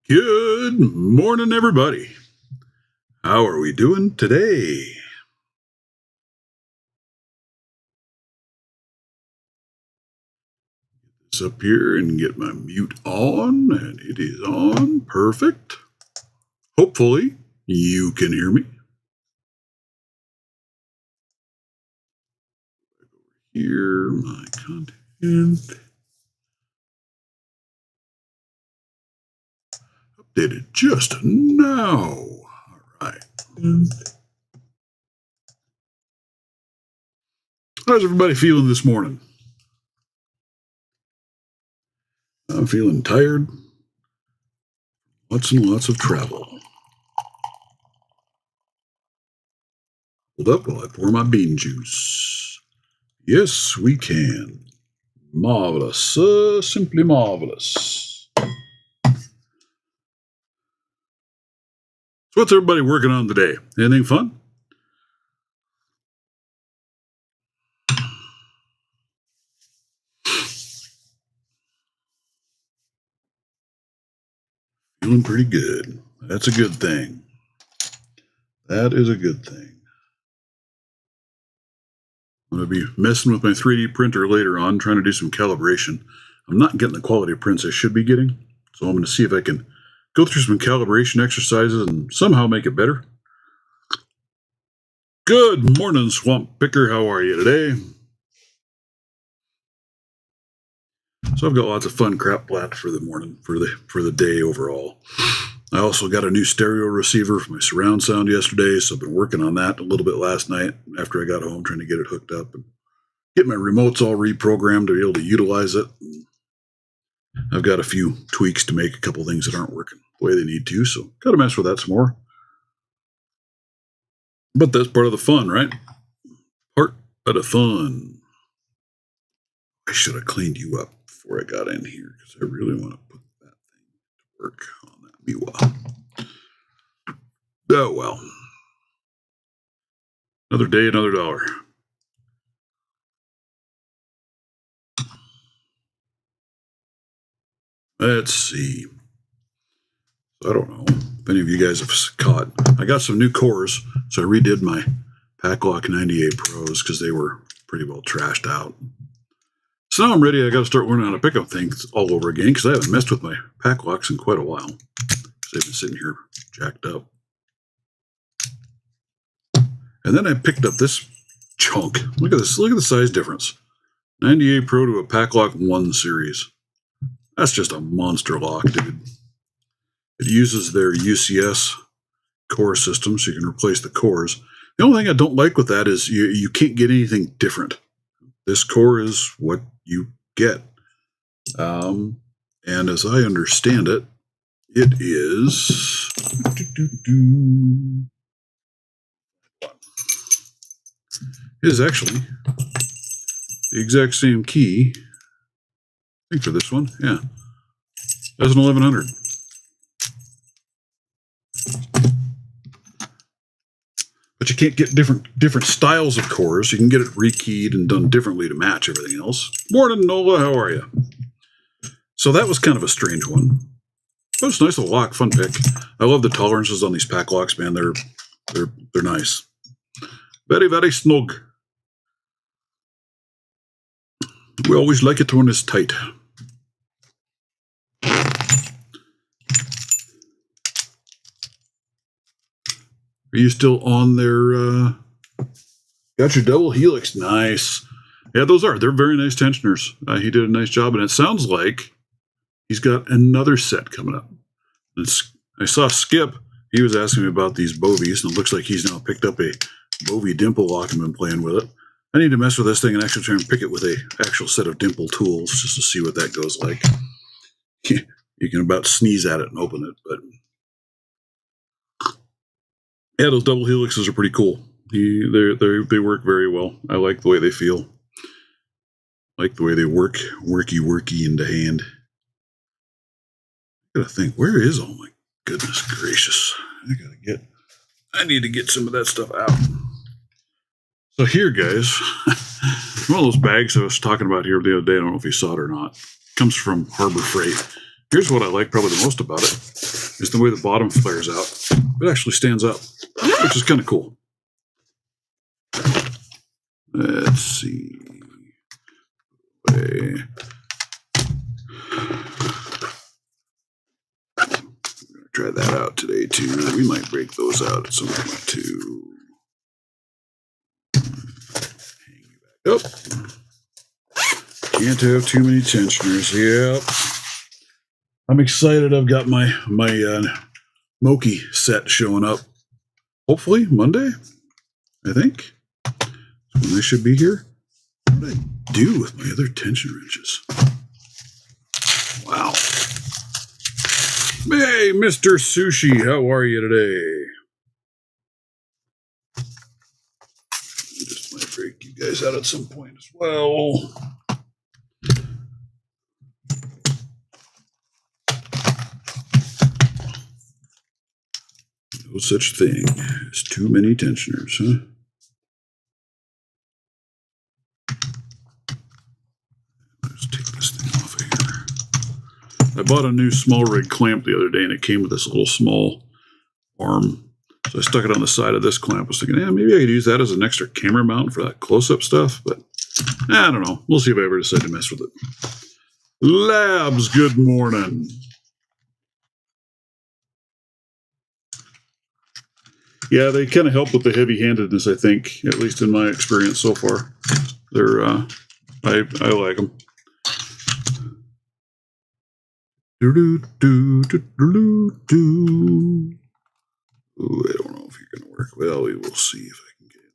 Good morning, everybody. How are we doing today? This up here and get my mute on, and it is on. Perfect. Hopefully, you can hear me. Here, my content. Updated just now. All right. How's everybody feeling this morning? I'm feeling tired. Lots and lots of travel. Hold up while I pour my bean juice. Yes, we can. Marvelous. Simply marvelous. So what's everybody working on today? Anything fun? Feeling pretty good. That's a good thing. That is a good thing. I'm going to be messing with my 3D printer later on, trying to do some calibration. I'm not getting the quality of prints I should be getting, so I'm going to see if I can go through some calibration exercises and somehow make it better. Good morning, Swamp Picker. How are you today? So I've got lots of fun crap planned for the morning, for the day overall. I also got a new stereo receiver for my surround sound yesterday, so I've been working on that a little bit last night after I got home, trying to get it hooked up and get my remotes all reprogrammed to be able to utilize it. I've got a few tweaks to make a couple things that aren't working the way they need to, so got to mess with that some more. But that's part of the fun, right? Part of the fun. I should have cleaned you up before I got in here because I really want to put that thing to work on that Miwa. Oh well. Another day, another dollar. Let's see. I don't know if any of you guys have caught. I got some new cores, so I redid my Packlock 98 Pros because they were pretty well trashed out. So now I'm ready. I got to start learning how to pick up things all over again because I haven't messed with my Packlocks in quite a while. They've been sitting here jacked up. And then I picked up this chunk. Look at this. Look at the size difference. 98 Pro to a Packlock 1 series. That's just a monster lock, dude. It uses their UCS core system, so you can replace the cores. The only thing I don't like with that is you can't get anything different. This core is what you get. And as I understand it, it is... It is actually the exact same key, I think, for this one. Yeah. As an 1100. But you can't get different styles of cores. You can get it rekeyed and done differently to match everything else. Morning, Nola. How are you? So that was kind of a strange one. But it's a nice little lock, fun pick. I love the tolerances on these Packlocks, man. They're nice. Very, very snug. We always like it when it's tight. Are you still on there? Got your double helix. Nice. Yeah, they're very nice tensioners. He did a nice job, and it sounds like he's got another set coming up. I saw Skip. He was asking me about these Bovies, and it looks like he's now picked up a Bovie dimple lock and been playing with it. I need to mess with this thing and actually try and pick it with a actual set of dimple tools just to see what that goes like. You can about sneeze at it and open it, but yeah, those double helixes are pretty cool. They work very well. I like the way they feel. I like the way they work, worky into hand. I gotta think, where is all my goodness gracious? I need to get some of that stuff out. So here, guys, one of those bags I was talking about here the other day, I don't know if you saw it or not, comes from Harbor Freight. Here's what I like probably the most about it, is the way the bottom flares out. It actually stands up, which is kind of cool. Let's see. Try that out today too. We might break those out at some point too. Hang you back up. Can't have too many tensioners. Yep. I'm excited. I've got my Moki set showing up. Hopefully Monday, I think. When they should be here. What did I do with my other tension wrenches? Wow. Hey, Mr. Sushi, how are you today? Just might break you guys out at some point as well. No such thing as too many tensioners, huh? Let's take this thing off of here. I bought a new small rig clamp the other day, and it came with this little small arm. So I stuck it on the side of this clamp. I was thinking, maybe I could use that as an extra camera mount for that close-up stuff, but I don't know. We'll see if I ever decide to mess with it. Labs, good morning. Yeah, they kind of help with the heavy-handedness, I think, at least in my experience so far. They're, I like them. Ooh, I don't know if you're going to work. Well, we will see if I can get in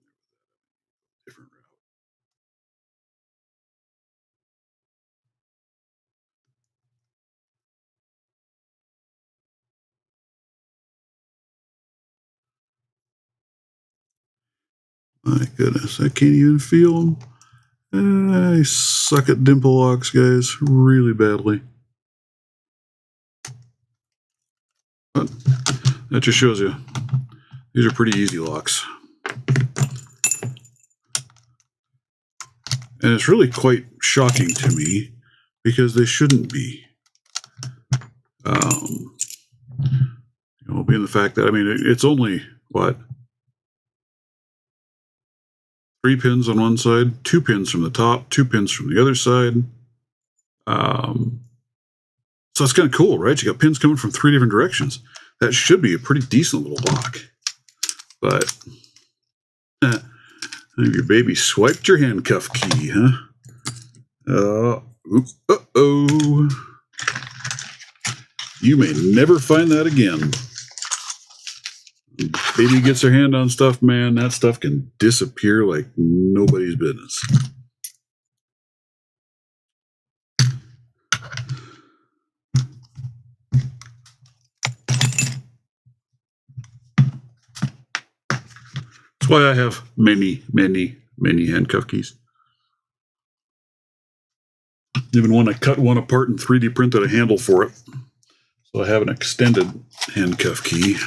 a different route. My goodness, I can't even feel them. I suck at dimple locks, guys, really badly. But that just shows you, these are pretty easy locks. And it's really quite shocking to me because they shouldn't be. Being the fact that, it's only, what? 3 pins on one side, 2 pins from the top, 2 pins from the other side. So that's kind of cool, right? You got pins coming from 3 different directions. That should be a pretty decent little lock. But your baby swiped your handcuff key, huh? Uh-oh. You may never find that again. Baby gets her hand on stuff, man, that stuff can disappear like nobody's business. That's why I have many, many, many handcuff keys. Even when I cut one apart and 3D printed a handle for it. So I have an extended handcuff key.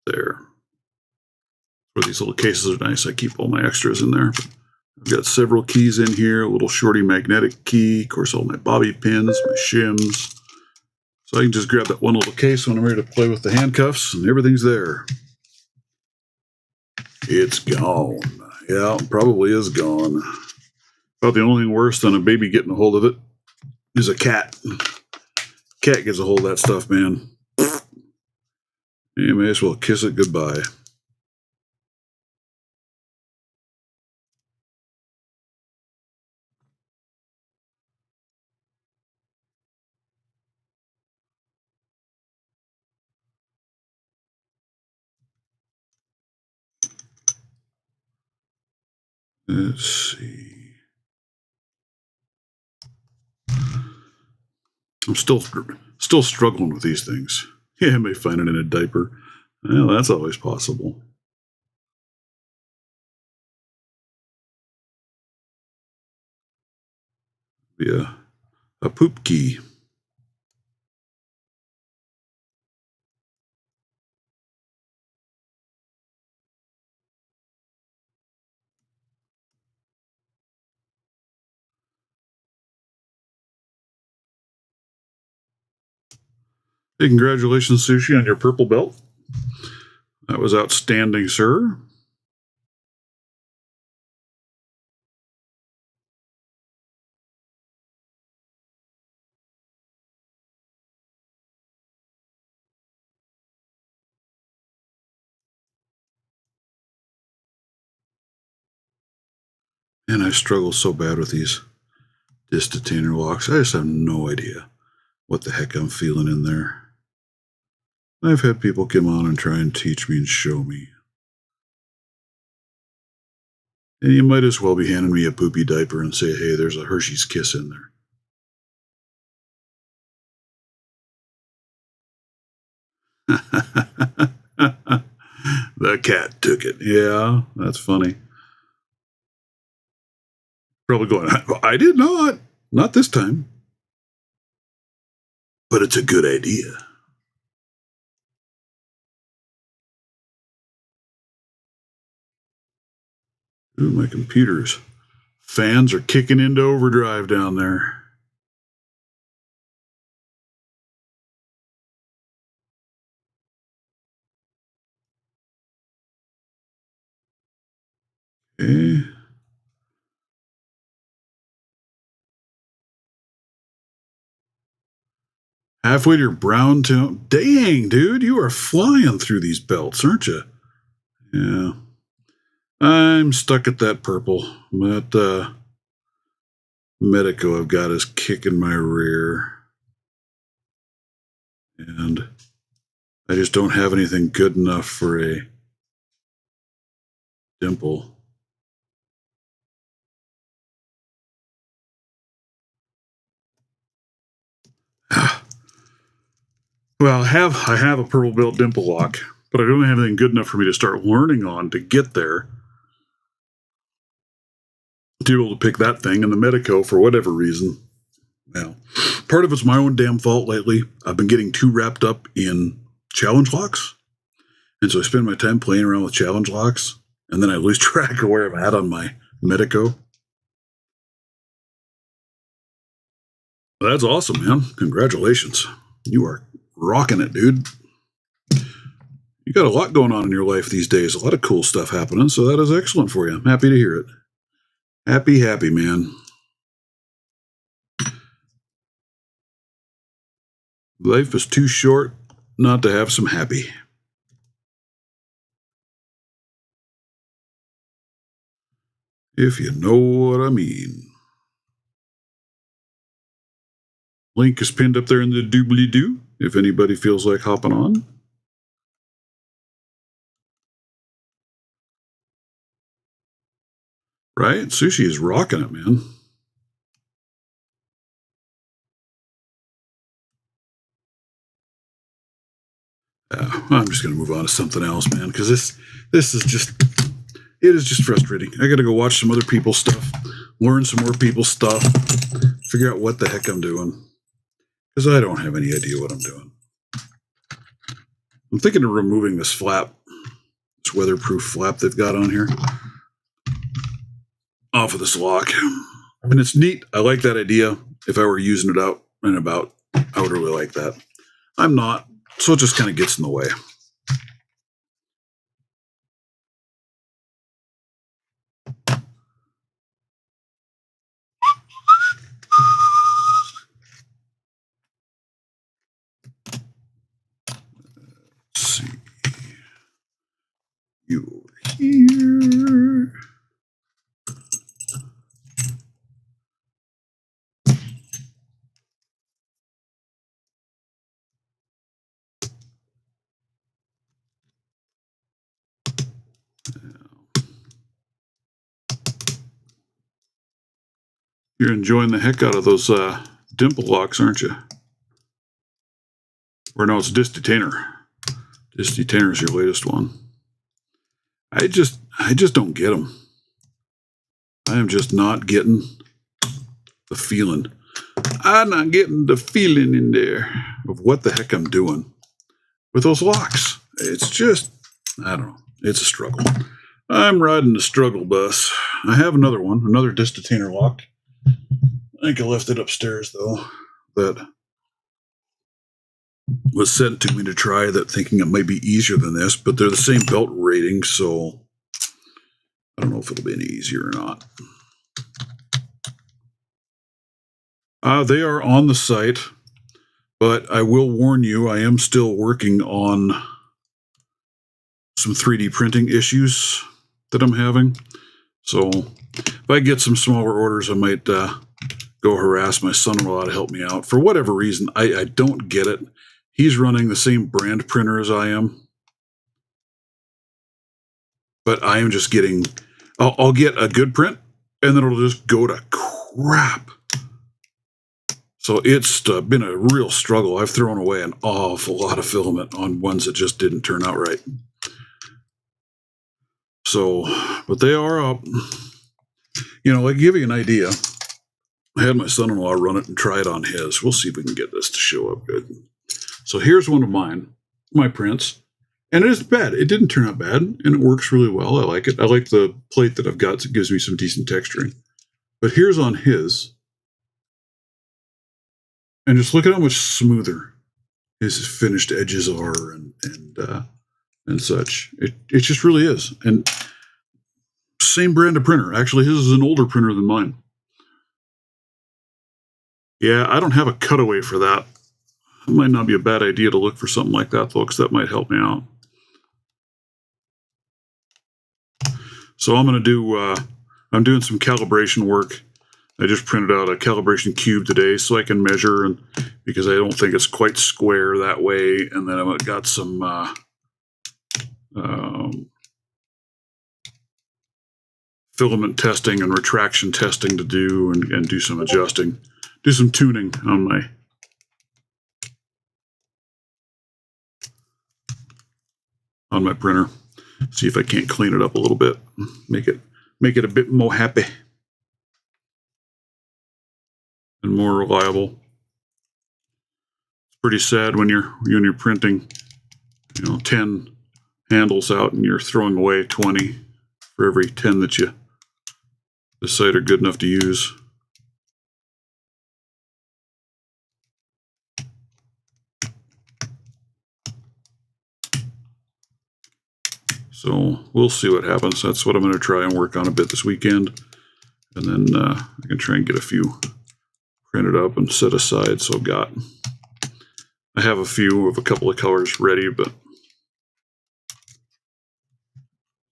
There. Where these little cases are nice. I keep all my extras in there. I've got several keys in here. A little shorty magnetic key. Of course, all my bobby pins, my shims. So I can just grab that one little case when I'm ready to play with the handcuffs, and everything's there. It's gone. Yeah, probably is gone. About the only thing worse than a baby getting a hold of it is a cat. Cat gets a hold of that stuff, man. You may as well kiss it goodbye. Let's see. I'm still struggling with these things. Yeah, I may find it in a diaper. Well, that's always possible. Yeah, a poop key. Hey, congratulations, Sushi, on your purple belt. That was outstanding, sir. And I struggle so bad with these disc detainer locks. I just have no idea what the heck I'm feeling in there. I've had people come on and try and teach me and show me. And you might as well be handing me a poopy diaper and say, hey, there's a Hershey's Kiss in there. The cat took it. Yeah, that's funny. Probably going, I did not. Not this time. But it's a good idea. Ooh, my computer's fans are kicking into overdrive down there. Okay. Halfway to your brown tone. Dang, dude, you are flying through these belts, aren't you? Yeah. I'm stuck at that purple. That Medico I've got is kicking my rear. And I just don't have anything good enough for a dimple. Well, I have a purple belt dimple lock, but I don't have anything good enough for me to start learning on to get there. To be able to pick that thing, and the Medico, for whatever reason, well, part of it's my own damn fault lately. I've been getting too wrapped up in challenge locks, and so I spend my time playing around with challenge locks, and then I lose track of where I'm at on my Medico. That's awesome, man. Congratulations. You are rocking it, dude. You got a lot going on in your life these days, a lot of cool stuff happening, so that is excellent for you. I'm happy to hear it. Happy, happy, man. Life is too short not to have some happy. If you know what I mean. Link is pinned up there in the doobly-doo, if anybody feels like hopping on. Right? Sushi is rocking it, man. I'm just going to move on to something else, man, because this is just, it is just frustrating. I got to go watch some other people's stuff, learn some more people's stuff, figure out what the heck I'm doing, because I don't have any idea what I'm doing. I'm thinking of removing this flap, this weatherproof flap they've got on here, off of this lock. And it's neat. I like that idea. If I were using it out and about, I would really like that. I'm not, so it just kind of gets in the way. Let's see. You over here. You're enjoying the heck out of those dimple locks, aren't you? Or no, it's disc detainer. Disc detainer is your latest one. I just don't get them. I am just not getting the feeling. I'm not getting the feeling in there of what the heck I'm doing with those locks. It's just, I don't know. It's a struggle. I'm riding the struggle bus. I have another one, another disc detainer lock. I think I left it upstairs though. That was sent to me to try that, thinking it might be easier than this, but they're the same belt rating, so I don't know if it'll be any easier or not. They are on the site, but I will warn you, I am still working on some 3D printing issues that I'm having. So if I get some smaller orders, I might go harass my son-in-law to help me out. For whatever reason, I don't get it. He's running the same brand printer as I am. But I am just getting... I'll get a good print, and then it'll just go to crap. So it's been a real struggle. I've thrown away an awful lot of filament on ones that just didn't turn out right. So, but they are up. You know, like, give you an idea. I had my son-in-law run it and try it on his. We'll see if we can get this to show up good. So here's one of mine, my prints. And it isn't bad. It didn't turn out bad, and it works really well. I like it. I like the plate that I've got. It gives me some decent texturing. But here's on his. And just look at how much smoother his finished edges are and such. It just really is. And same brand of printer. Actually, his is an older printer than mine. Yeah, I don't have a cutaway for that. It might not be a bad idea to look for something like that, folks. That might help me out. So I'm going to do, I'm doing some calibration work. I just printed out a calibration cube today so I can measure, and because I don't think it's quite square that way. And then I've got some filament testing and retraction testing to do, and do some adjusting, do some tuning on my printer. See if I can't clean it up a little bit, make it a bit more happy and more reliable. It's pretty sad when you're printing, 10 handles out and you're throwing away 20 for every 10 that you decide are good enough to use. So we'll see what happens. That's what I'm going to try and work on a bit this weekend. And then I can try and get a few printed up and set aside. So I have a few of a couple of colors ready, but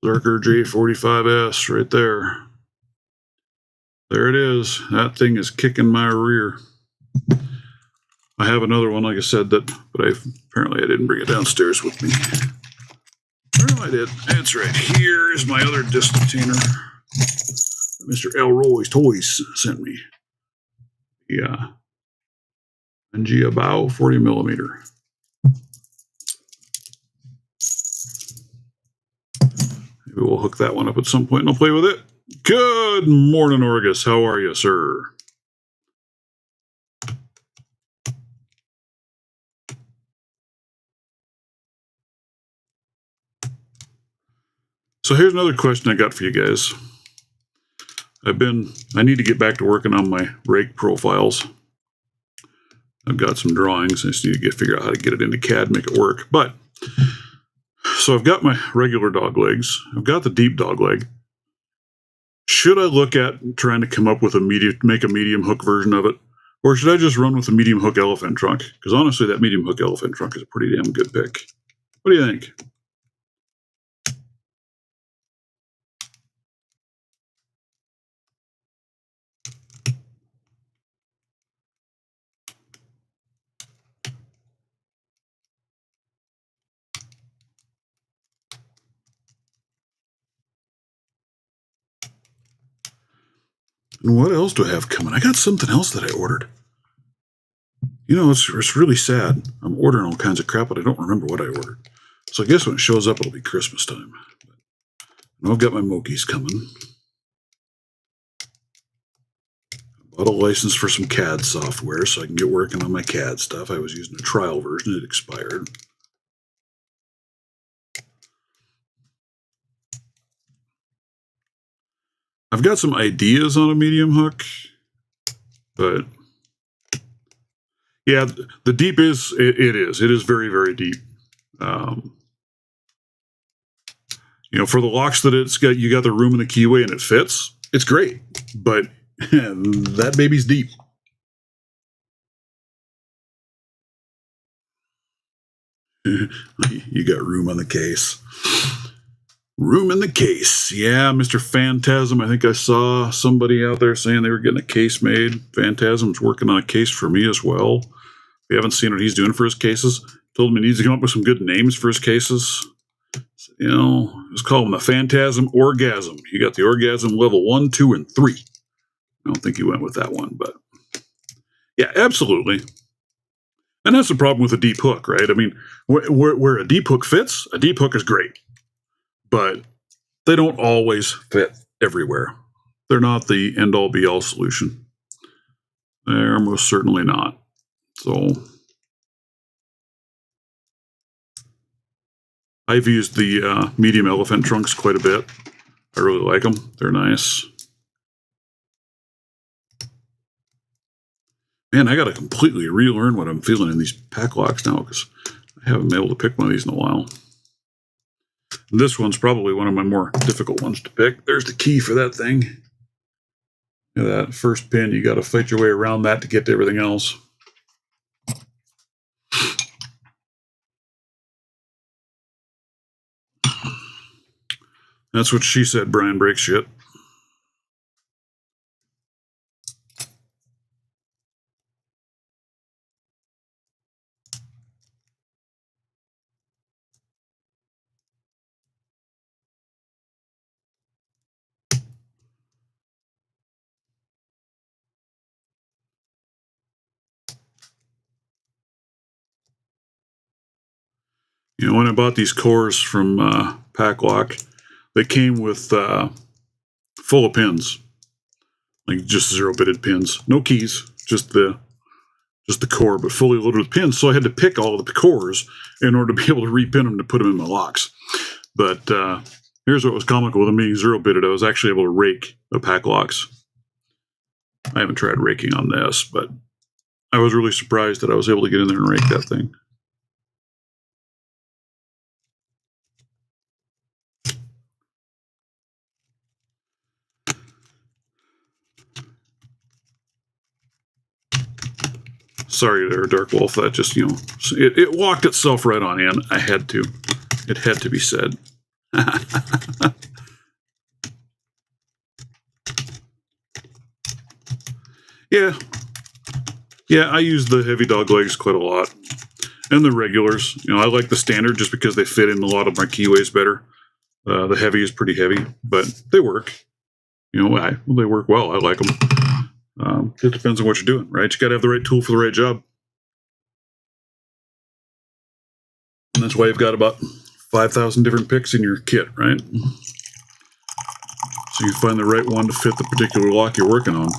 Lurker J45S right there. There it is. That thing is kicking my rear. I have another one, like I said, but apparently I didn't bring it downstairs with me. Well, I did. It's right here is my other disc container that Mr. Elroy's Toys sent me. Yeah. Pangea bow, 40 millimeter. Maybe we'll hook that one up at some point and I'll play with it. Good morning, Orgus. How are you, sir? So here's another question I got for you guys. I need to get back to working on my rake profiles. I've got some drawings. I just need to figure out how to get it into CAD, make it work. But, so I've got my regular dog legs. I've got the deep dog leg. Should I look at trying to come up with make a medium hook version of it? Or should I just run with a medium hook elephant trunk? Because honestly, that medium hook elephant trunk is a pretty damn good pick. What do you think? And what else do I have coming? I got something else that I ordered. It's really sad. I'm ordering all kinds of crap, but I don't remember what I ordered. So I guess when it shows up, it'll be Christmas time. I've got my Mokies coming. I bought a license for some CAD software so I can get working on my CAD stuff. I was using a trial version. It expired. I've got some ideas on a medium hook, but Yeah, the deep is it is very, very deep. For the locks that it's got, you got the room in the keyway and it fits. It's great, but that baby's deep. You got room on the case. Room in the case. Yeah, Mr. Phantasm. I think I saw somebody out there saying they were getting a case made. Phantasm's working on a case for me as well. We haven't seen what he's doing for his cases. Told him he needs to come up with some good names for his cases. Let's call him the Phantasm Orgasm. You got the Orgasm level 1, 2, and 3. I don't think he went with that one, but yeah, absolutely. And that's the problem with a deep hook, right? I mean, where a deep hook fits, a deep hook is great, but they don't always fit everywhere. They're not the end-all be-all solution. They're most certainly not. So I've used the medium elephant trunks quite a bit. I really like them. They're nice. Man, I got to completely relearn what I'm feeling in these pack locks now because I haven't been able to pick one of these in a while. And this one's probably one of my more difficult ones to pick. There's the key for that thing. That first pin, you got to fight your way around that to get to everything else. That's what she said, Brian breaks shit. When I bought these cores from Packlock, they came with full of pins, like just 0-bitted pins, no keys, just the core, but fully loaded with pins. So I had to pick all of the cores in order to be able to repin them to put them in my locks. But here's what was comical with them being 0-bitted. I was actually able to rake the pack locks. I haven't tried raking on this, but I was really surprised that I was able to get in there and rake that thing. Sorry there, Dark Wolf. That just, it walked itself right on in. I had to. It had to be said. Yeah. Yeah, I use the heavy dog legs quite a lot. And the regulars. I like the standard just because they fit in a lot of my keyways better. The heavy is pretty heavy, but they work. They work well. I like them. It depends on what you're doing, right? You got to have the right tool for the right job. And that's why you've got about 5,000 different picks in your kit, right? So you find the right one to fit the particular lock you're working on.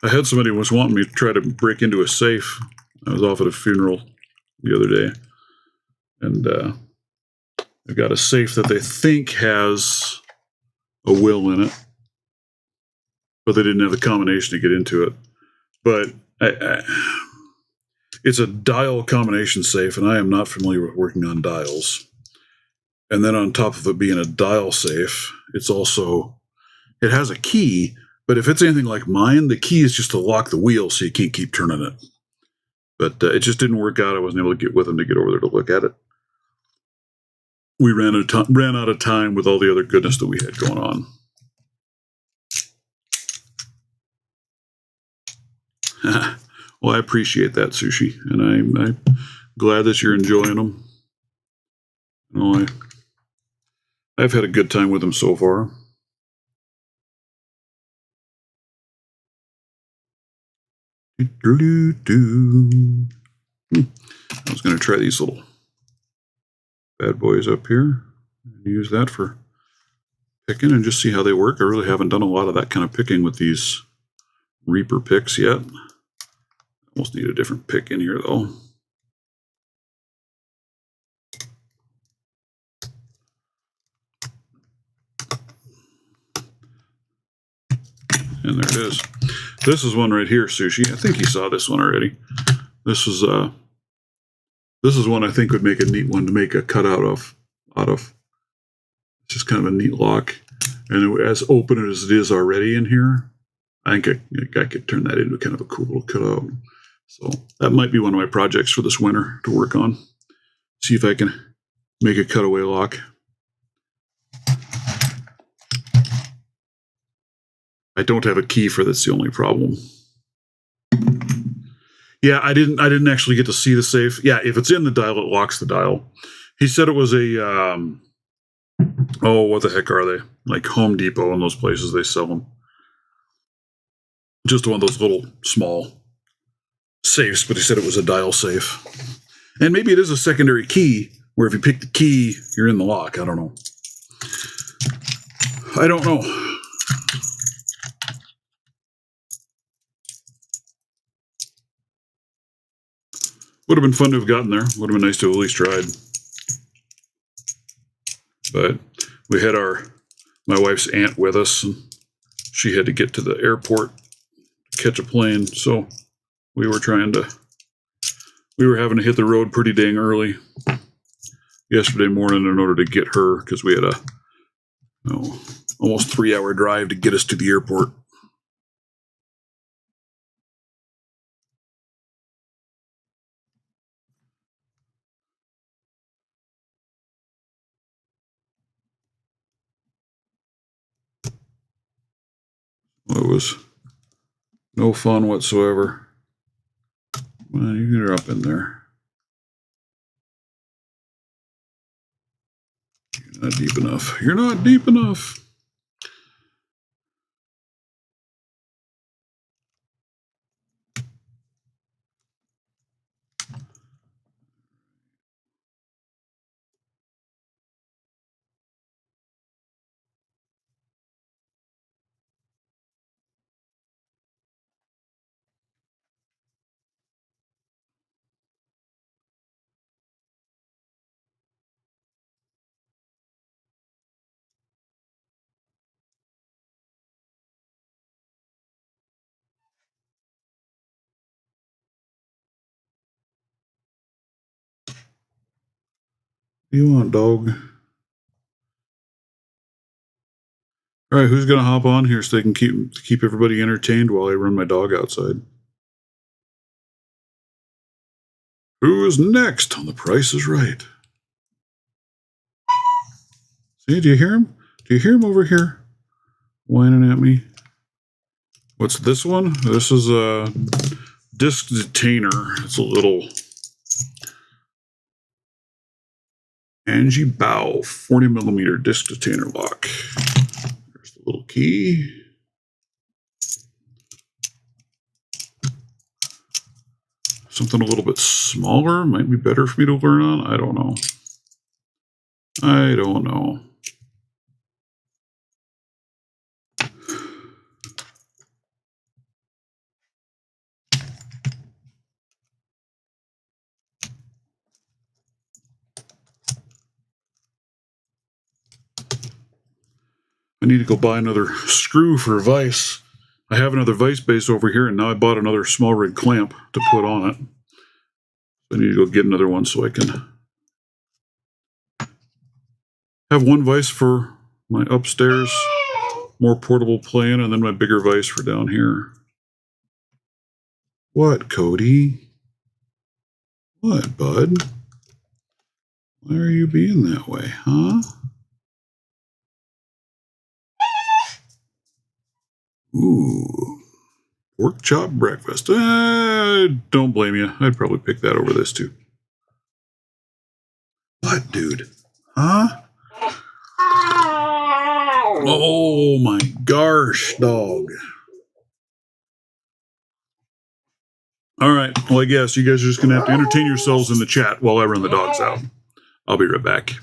I had somebody who was wanting me to try to break into a safe. I was off at a funeral the other day, and they've got a safe that they think has a will in it, but they didn't have the combination to get into it. But it's a dial combination safe, and I am not familiar with working on dials. And then on top of it being a dial safe, it has a key, but if it's anything like mine, the key is just to lock the wheel so you can't keep turning it. But it just didn't work out. I wasn't able to get with them to get over there to look at it. We ran out of time with all the other goodness that we had going on. Well, I appreciate that, Sushi, and I'm glad that you're enjoying them. I've had a good time with them so far. I was going to try these little bad boys up here and use that for picking and just see how they work. I really haven't done a lot of that kind of picking with these Reaper picks yet. Almost need a different pick in here though. And there it is. This is one right here, Sushi. I think you saw this one already. This is one I think would make a neat one to make a cutout of. It's just kind of a neat lock, and as open as it is already in here, I think I could turn that into kind of a cool little cutout. So that might be one of my projects for this winter to work on. See if I can make a cutaway lock. I don't have a key for that's the only problem. Yeah, I didn't actually get to see the safe. Yeah, if it's in the dial, it locks the dial. He said it was a oh, what the heck are they? Like Home Depot and those places, they sell them. Just one of those little small safes, but he said it was a dial safe. And maybe it is a secondary key, where if you pick the key, you're in the lock. I don't know. Would have been fun to have gotten there. Would have been nice to have at least tried. But we had my wife's aunt with us, and she had to get to the airport to catch a plane. So we were having to hit the road pretty dang early yesterday morning in order to get her, because we had a almost 3-hour drive to get us to the airport. It was no fun whatsoever. Well, you're up in there. You're not deep enough. You're not deep enough. What do you want, dog? All right, who's going to hop on here so they can keep everybody entertained while I run my dog outside? Who is next on The Price is Right? See, do you hear him? Do you hear him over here whining at me? What's this one? This is a disc detainer. It's a little Angie Bow 40mm disc detainer lock. There's the little key. Something a little bit smaller might be better for me to learn on. I don't know. I need to go buy another screw for a vise. I have another vise base over here, and now I bought another small rig clamp to put on it. I need to go get another one so I can have one vise for my upstairs, more portable plane, and then my bigger vise for down here. What, Cody? What, bud? Why are you being that way, huh? Ooh. Pork chop breakfast. Don't blame you. I'd probably pick that over this too. What, dude? Huh? Oh my gosh, dog. All right. Well, I guess you guys are just going to have to entertain yourselves in the chat while I run the dogs out. I'll be right back.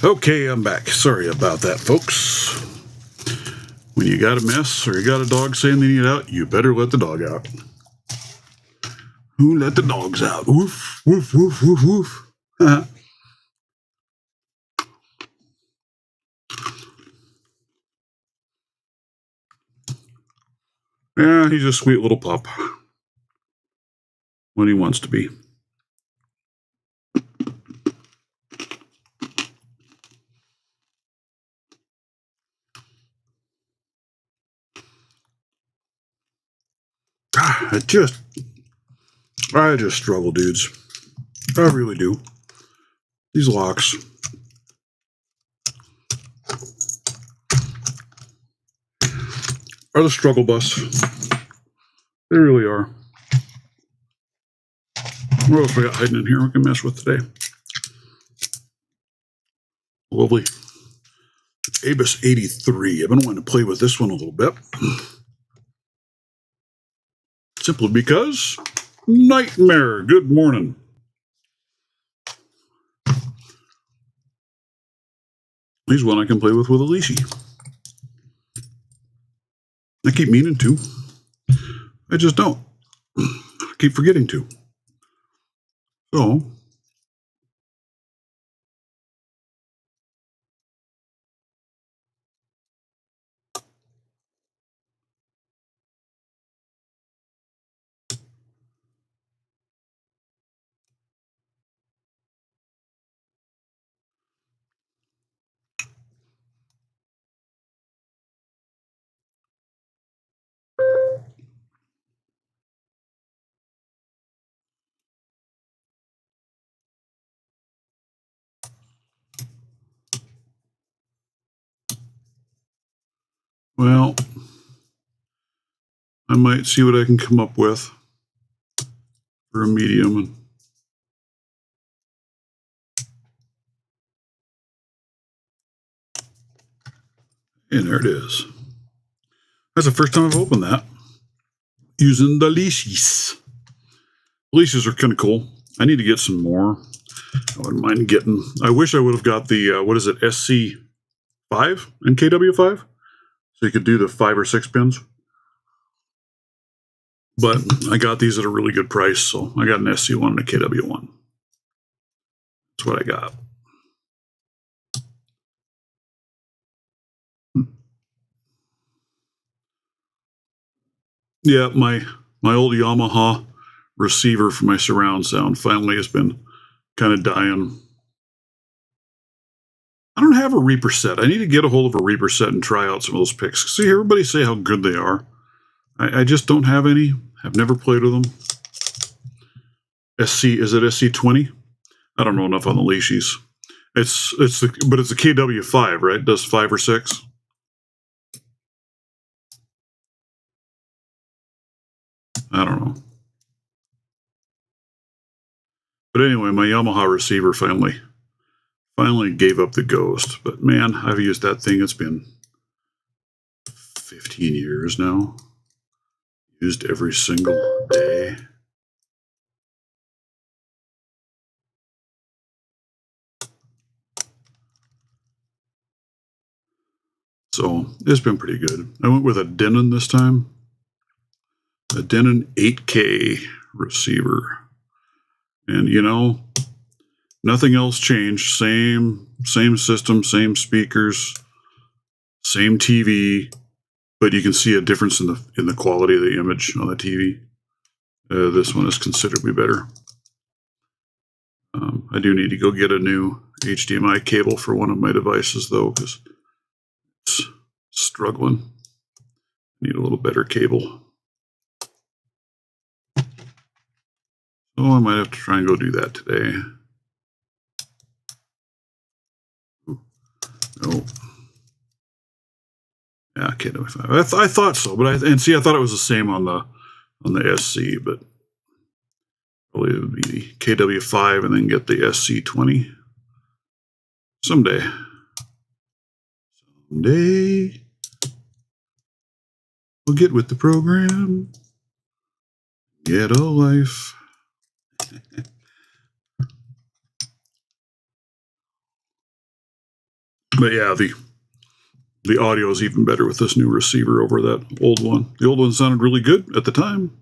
Okay, I'm back. Sorry about that, folks. When you got a mess or you got a dog saying they need it out, you better let the dog out. Who let the dogs out? Woof, woof, woof, woof, woof. Yeah, he's a sweet little pup. When he wants to be. I just struggle, dudes. I really do. These locks. Are the struggle bus. They really are. What else we got hiding in here we can mess with today? Lovely. Abus 83. I've been wanting to play with this one a little bit. Simply because Nightmare. Good morning. He's one I can play with a leashy. I keep meaning to. I just don't. I keep forgetting to. So, well, I might see what I can come up with for a medium. And there it is. That's the first time I've opened that. Using the leashes. Leashes are kind of cool. I need to get some more. I wouldn't mind getting. I wish I would have got the, what is it, SC5 and KW5? So you could do the 5 or 6 pins. But I got these at a really good price, so I got an SC1 and a KW1. That's what I got. Yeah, my old Yamaha receiver for my surround sound finally has been kind of dying. I don't have a Reaper set. I need to get a hold of a Reaper set and try out some of those picks. See, everybody say how good they are. I just don't have any. I've never played with them. SC, is it SC20? I don't know enough on the leashes. But it's a KW5, right? It does 5 or 6. I don't know. But anyway, my Yamaha receiver finally gave up the ghost. But man, I've used that thing. It's been 15 years now. Used every single day. So it's been pretty good. I went with a Denon this time. A Denon 8K receiver. And you know, nothing else changed. Same system, same speakers, same TV, but you can see a difference in the quality of the image on the TV. This one is considerably better. I do need to go get a new HDMI cable for one of my devices though, because it's struggling. Need a little better cable. So I might have to try and go do that today. No. Yeah, KW5. I thought so, but I thought it was the same on the SC, but probably it would be KW5 and then get the SC20 someday. Someday we'll get with the program. Get a life. But yeah, the audio is even better with this new receiver over that old one. The old one sounded really good at the time.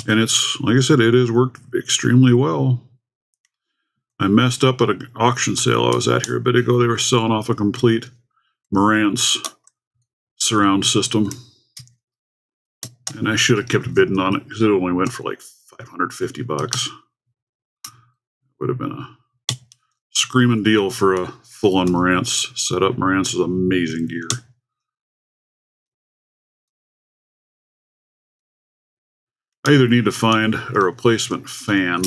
And it's, like I said, it has worked extremely well. I messed up at an auction sale I was at here a bit ago. They were selling off a complete Marantz surround system. And I should have kept bidding on it because it only went for like $550. Would have been a screaming deal for a full-on Marantz setup. Marantz is amazing gear. I either need to find a replacement fan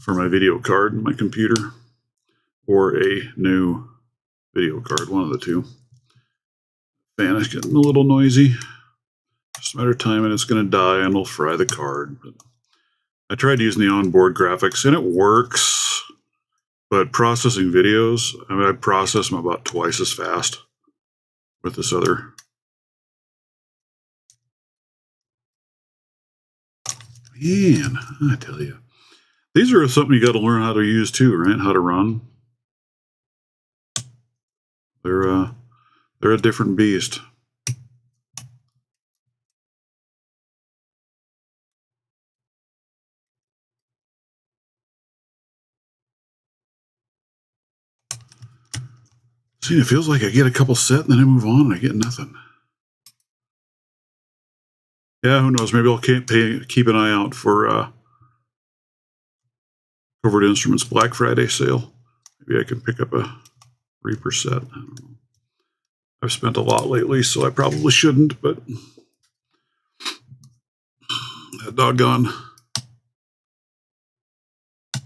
for my video card in my computer or a new video card, one of the two. Fan is getting a little noisy. Just a matter of time and it's going to die and we'll fry the card. But I tried using the onboard graphics and it works, but processing videos, I mean, I process them about twice as fast with this other. Man, I tell you, these are something you got to learn how to use too, right? How to run. They're a different beast. See, it feels like I get a couple set and then I move on and I get nothing. Yeah, who knows? Maybe I'll keep an eye out for Covert Instruments Black Friday sale. Maybe I can pick up a Reaper set. I don't know. I've spent a lot lately, so I probably shouldn't, but that doggone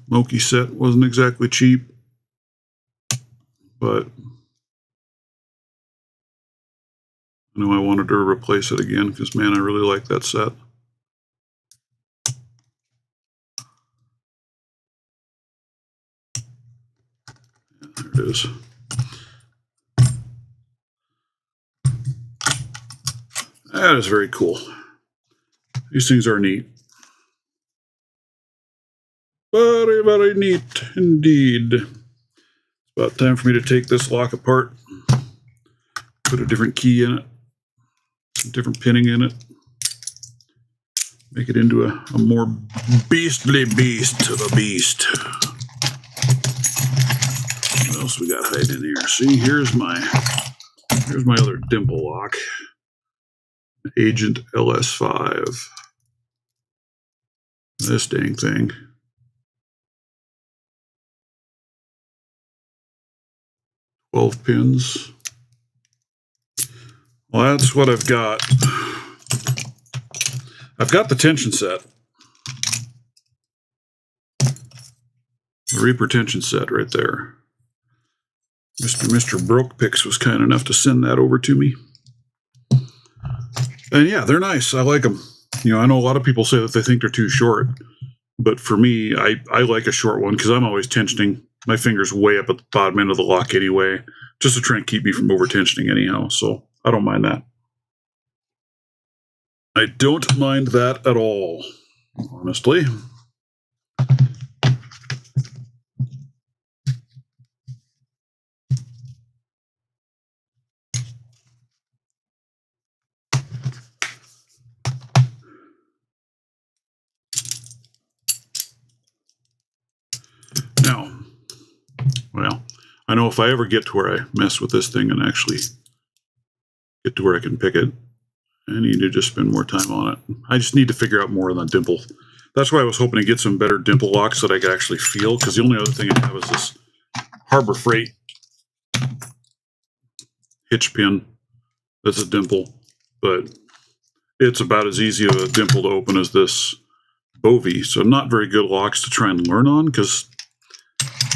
Moki set wasn't exactly cheap, but I know I wanted to replace it again because, man, I really like that set. There it is. That is very cool. These things are neat. Very, very neat indeed. It's about time for me to take this lock apart. Put a different key in it. Some different pinning in it. Make it into a more beastly beast of a beast. What else we got hiding in here? See, here's my other dimple lock. Agent LS5. This dang thing. $12 pins. Well, that's what I've got. I've got the tension set. The Reaper tension set right there. Mr. Brokepix was kind enough to send that over to me. And yeah, they're nice. I like them. You know, I know a lot of people say that they think they're too short. But for me, I like a short one because I'm always tensioning my fingers way up at the bottom end of the lock anyway, just to try and keep me from over-tensioning anyhow. So I don't mind that. I don't mind that at all, honestly. Now, well, I know if I ever get to where I mess with this thing and actually get to where I can pick it, I need to just spend more time on it. I just need to figure out more on the dimple. That's why I was hoping to get some better dimple locks that I could actually feel, because the only other thing I have is this Harbor Freight hitch pin that's a dimple, but it's about as easy of a dimple to open as this Bovie, so not very good locks to try and learn on, because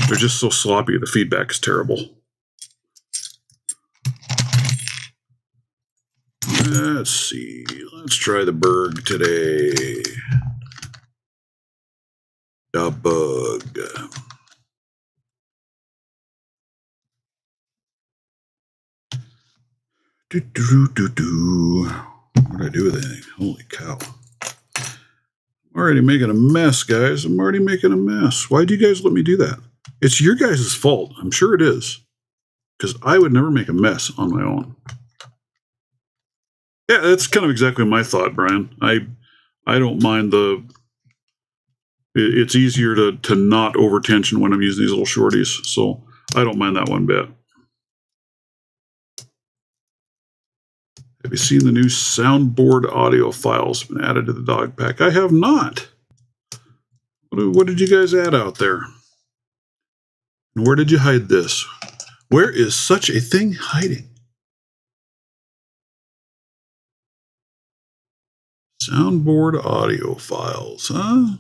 they're just so sloppy. The feedback is terrible. Let's see. Let's try the Berg today. The Bug. What did I do with anything? Holy cow. I'm already making a mess, guys. I'm already making a mess. Why do you guys let me do that? It's your guys' fault. I'm sure it is. because I would never make a mess on my own. Yeah, that's kind of exactly my thought, Brian. I don't mind it's easier to not over tension when I'm using these little shorties, so I don't mind that one bit. Have you seen the new soundboard audio files been added to the dog pack? I have not. What did you guys add out there? And where did you hide this? Where is such a thing hiding? Soundboard audio files, huh?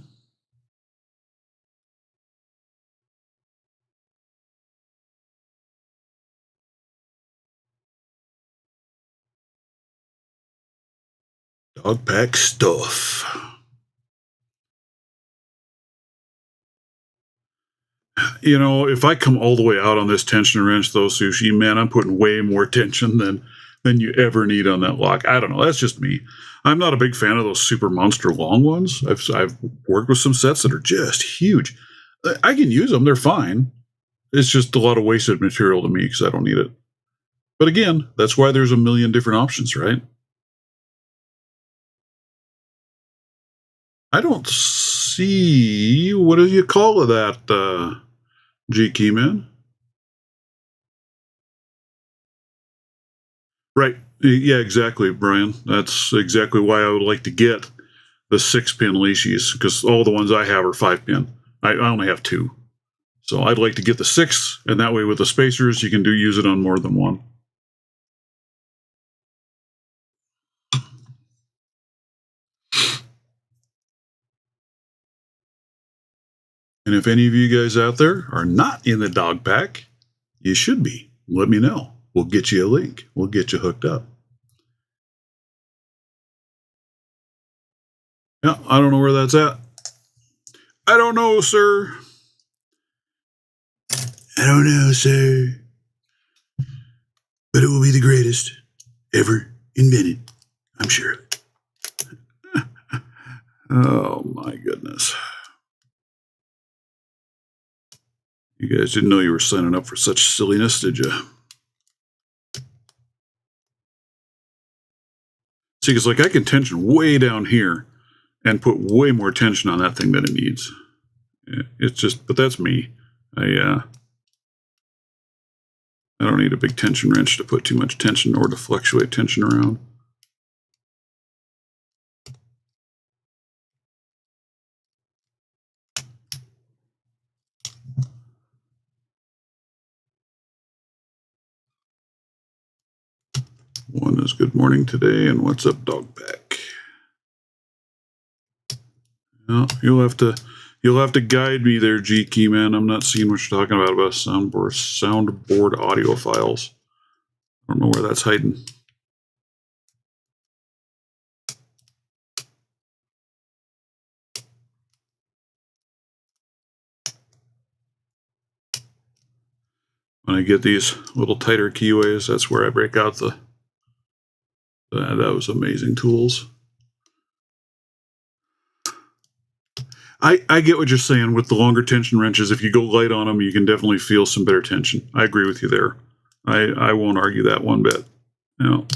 Dog pack stuff. You know, if I come all the way out on this tension wrench, though, Sushi, man, I'm putting way more tension than you ever need on that lock. I don't know. That's just me. I'm not a big fan of those super monster long ones. I've worked with some sets that are just huge. I can use them. They're fine. It's just a lot of wasted material to me because I don't need it. But again, that's why there's a million different options, right? I don't see, what do you call that, G-Key Man? Right. Yeah, exactly, Brian. That's exactly why I would like to get the 6-pin leashes, because all the ones I have are 5-pin. I only have 2. So I'd like to get the 6, and that way with the spacers, you can use it on more than one. And if any of you guys out there are not in the dog pack, you should be. Let me know. We'll get you a link. We'll get you hooked up. Yeah, I don't know where that's at. I don't know, sir. I don't know, sir. But it will be the greatest ever invented. I'm sure of it. Oh, my goodness. You guys didn't know you were signing up for such silliness, did you? See, because like I can tension way down here and put way more tension on that thing than it needs. It's just, but that's me. I don't need a big tension wrench to put too much tension or to fluctuate tension around. One is good morning today, and what's up, dog pack? Well, you'll have to guide me there, G-Key Man. I'm not seeing what you're talking about soundboard audio files. I don't know where that's hiding. When I get these little tighter keyways, that's where I break out that was amazing tools. I get what you're saying with the longer tension wrenches. If you go light on them, you can definitely feel some better tension. I agree with you there. I won't argue that one bit. No.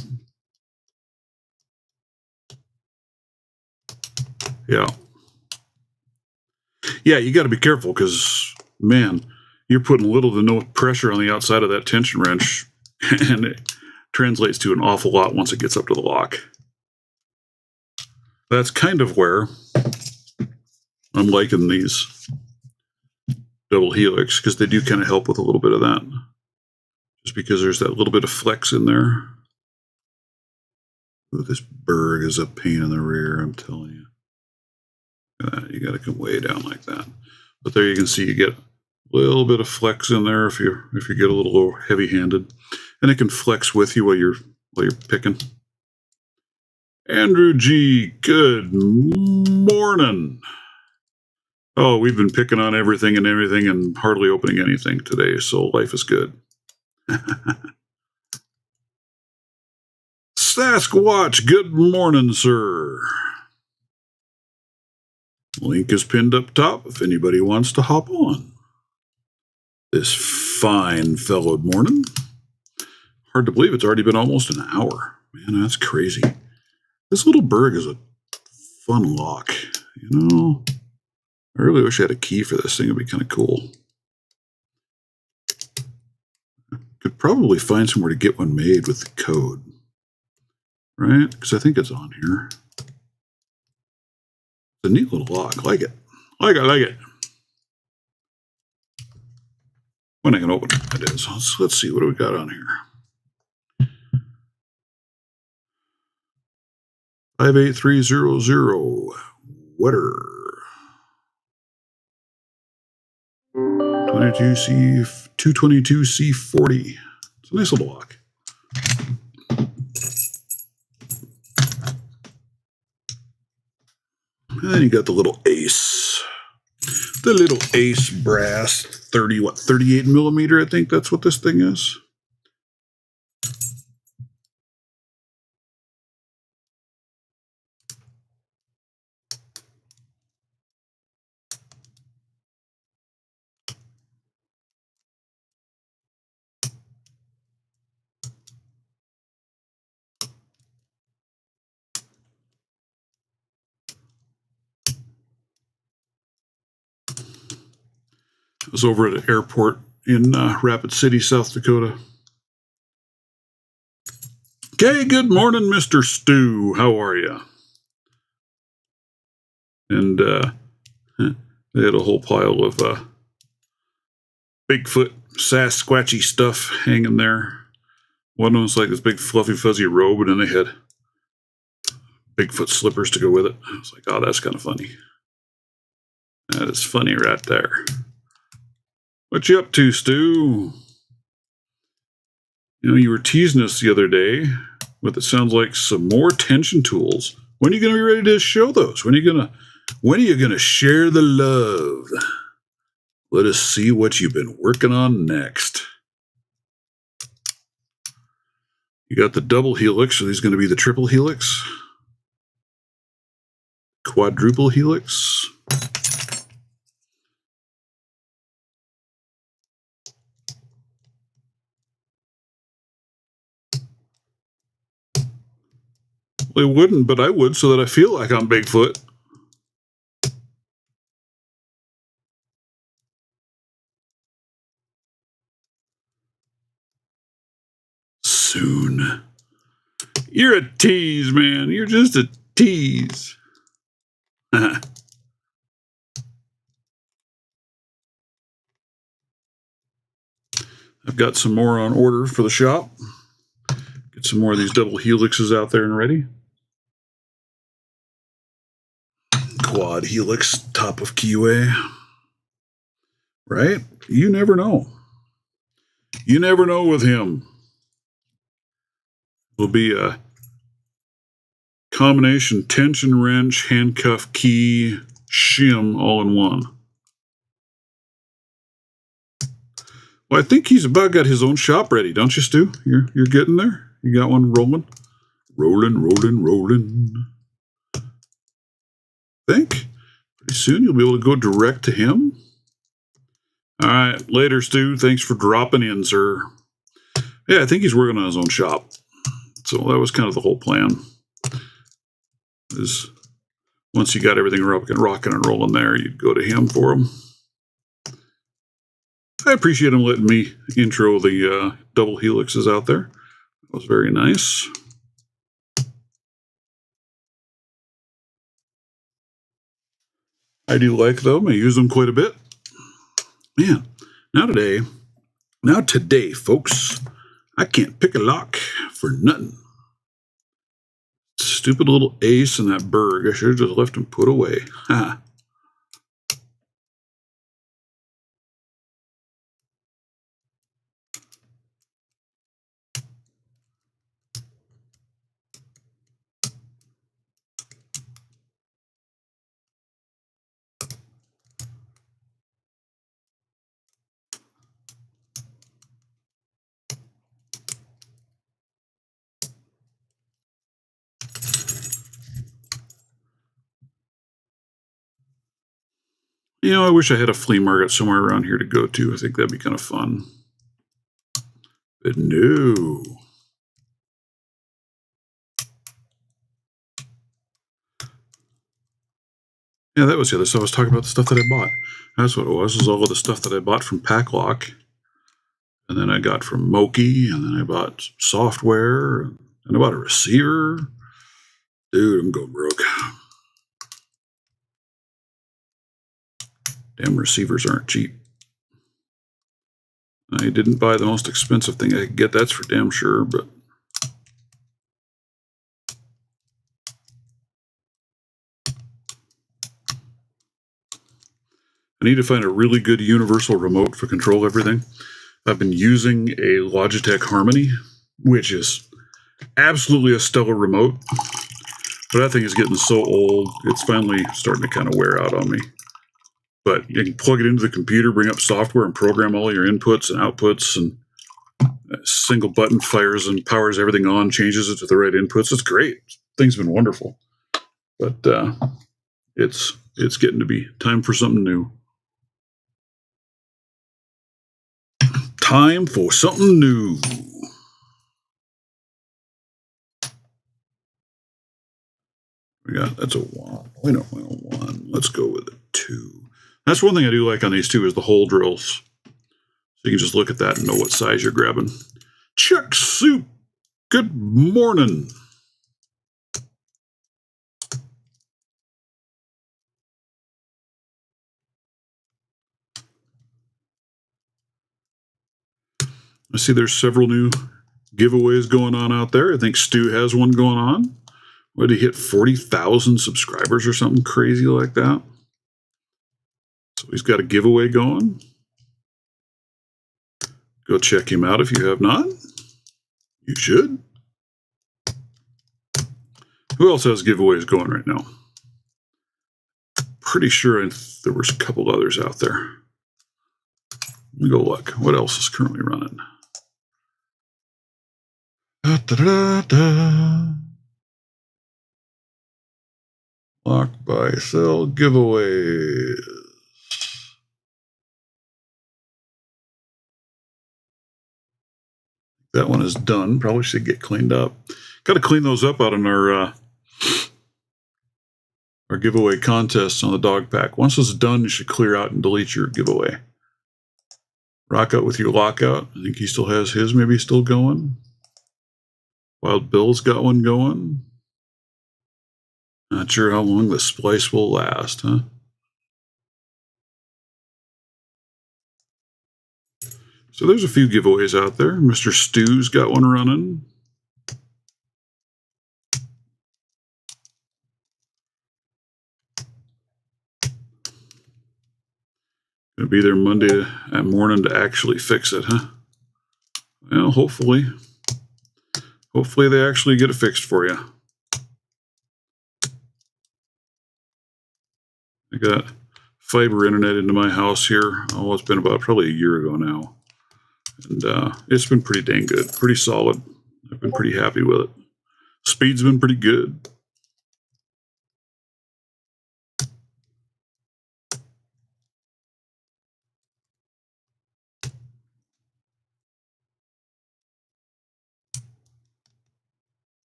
Yeah. Yeah, you got to be careful because, man, you're putting little to no pressure on the outside of that tension wrench, and it translates to an awful lot once it gets up to the lock. That's kind of where I'm liking these double helix, because they do kind of help with a little bit of that. Just because there's that little bit of flex in there. Ooh, this Berg is a pain in the rear, I'm telling you. You got to come way down like that. But there you can see you get a little bit of flex in there if you get a little heavy-handed, and it can flex with you while you're picking. Andrew G, good morning. Oh, we've been picking on everything and hardly opening anything today, so life is good. Sasquatch, good morning, sir. Link is pinned up top if anybody wants to hop on this fine fellowed morning. Hard to believe it's already been almost an hour. Man, that's crazy. This little Berg is a fun lock. You know, I really wish I had a key for this thing. It'd be kind of cool. Could probably find somewhere to get one made with the code. Right? Because I think it's on here. It's a neat little lock. Like it. Like it. When I can open it, it is. Let's see. What do we got on here? 58300 Wetter 222C40. It's a nice little lock. And then you got the little ace. The little ace brass 38 millimeter, I think that's what this thing is. I was over at an airport in Rapid City, South Dakota. Okay, good morning, Mr. Stu. How are you? And they had a whole pile of Bigfoot Sasquatchy stuff hanging there. One of them was like this big fluffy fuzzy robe, and then they had Bigfoot slippers to go with it. I was like, oh, that's kind of funny. That is funny right there. What you up to, Stu? You know, you were teasing us the other day with, it sounds like, some more tension tools. When are you going to be ready to show those? When are you going to share the love? Let us see what you've been working on next. You got the double helix. Are these going to be the triple helix? Quadruple helix? Well, it wouldn't, but I would, so that I feel like I'm Bigfoot. Soon. You're a tease, man. You're just a tease. I've got some more on order for the shop. Get some more of these double helixes out there and ready. Quad helix, top of keyway. Right? You never know. You never know with him. Will be a combination tension wrench, handcuff, key, shim, all in one. Well, I think he's about got his own shop ready, don't you, Stu? You're getting there? You got one rolling? Rolling. I think pretty soon you'll be able to go direct to him. All right, later, Stu. Thanks for dropping in, sir. Yeah, I think he's working on his own shop. So that was kind of the whole plan. Is once you got everything rocking and rolling there, you'd go to him for him. I appreciate him letting me intro the double helixes out there. That was very nice. I do like them. I use them quite a bit. Man, now today, folks, I can't pick a lock for nothing. Stupid little ace and that Berg. I should have just left him put away. Ha. You know, I wish I had a flea market somewhere around here to go to. I think that'd be kind of fun. But no. Yeah, that was the other stuff. I was talking about the stuff that I bought. That's what it was all of the stuff that I bought from Packlock. And then I got from Moki, and then I bought software, and I bought a receiver. Dude, I'm going broke. Damn receivers aren't cheap. I didn't buy the most expensive thing I could get, that's for damn sure, but I need to find a really good universal remote for control everything. I've been using a Logitech Harmony, which is absolutely a stellar remote, but that thing is getting so old, it's finally starting to kind of wear out on me. But you can plug it into the computer, bring up software, and program all your inputs and outputs, and a single button fires and powers everything on, changes it to the right inputs. It's great. Thing's been wonderful. But it's getting to be time for something new. Time for something new. We got, that's a 1.01. Let's go with a 2. That's one thing I do like on these two is the hole drills. So you can just look at that and know what size you're grabbing. Chuck Soup, good morning. I see there's several new giveaways going on out there. I think Stu has one going on. What did he hit? 40,000 subscribers or something crazy like that? So he's got a giveaway going. Go check him out if you have not. You should. Who else has giveaways going right now? Pretty sure there was a couple others out there. Let me go look. What else is currently running? Da, da, da, da. Lock, buy, sell, giveaways. That one is done. Probably should get cleaned up. Got to clean those up out in our giveaway contests on the dog pack. Once it's done, you should clear out and delete your giveaway. Rock out with your lockout. I think he still has his maybe still going. Wild Bill's got one going. Not sure how long the splice will last, huh? So there's a few giveaways out there. Mr. Stu's got one running. Gonna be there Monday morning to actually fix it, huh? Well, hopefully. Hopefully they actually get it fixed for you. I got fiber internet into my house here. Oh, it's been about probably a year ago now. And it's been pretty dang good. Pretty solid. I've been pretty happy with it. Speed's been pretty good.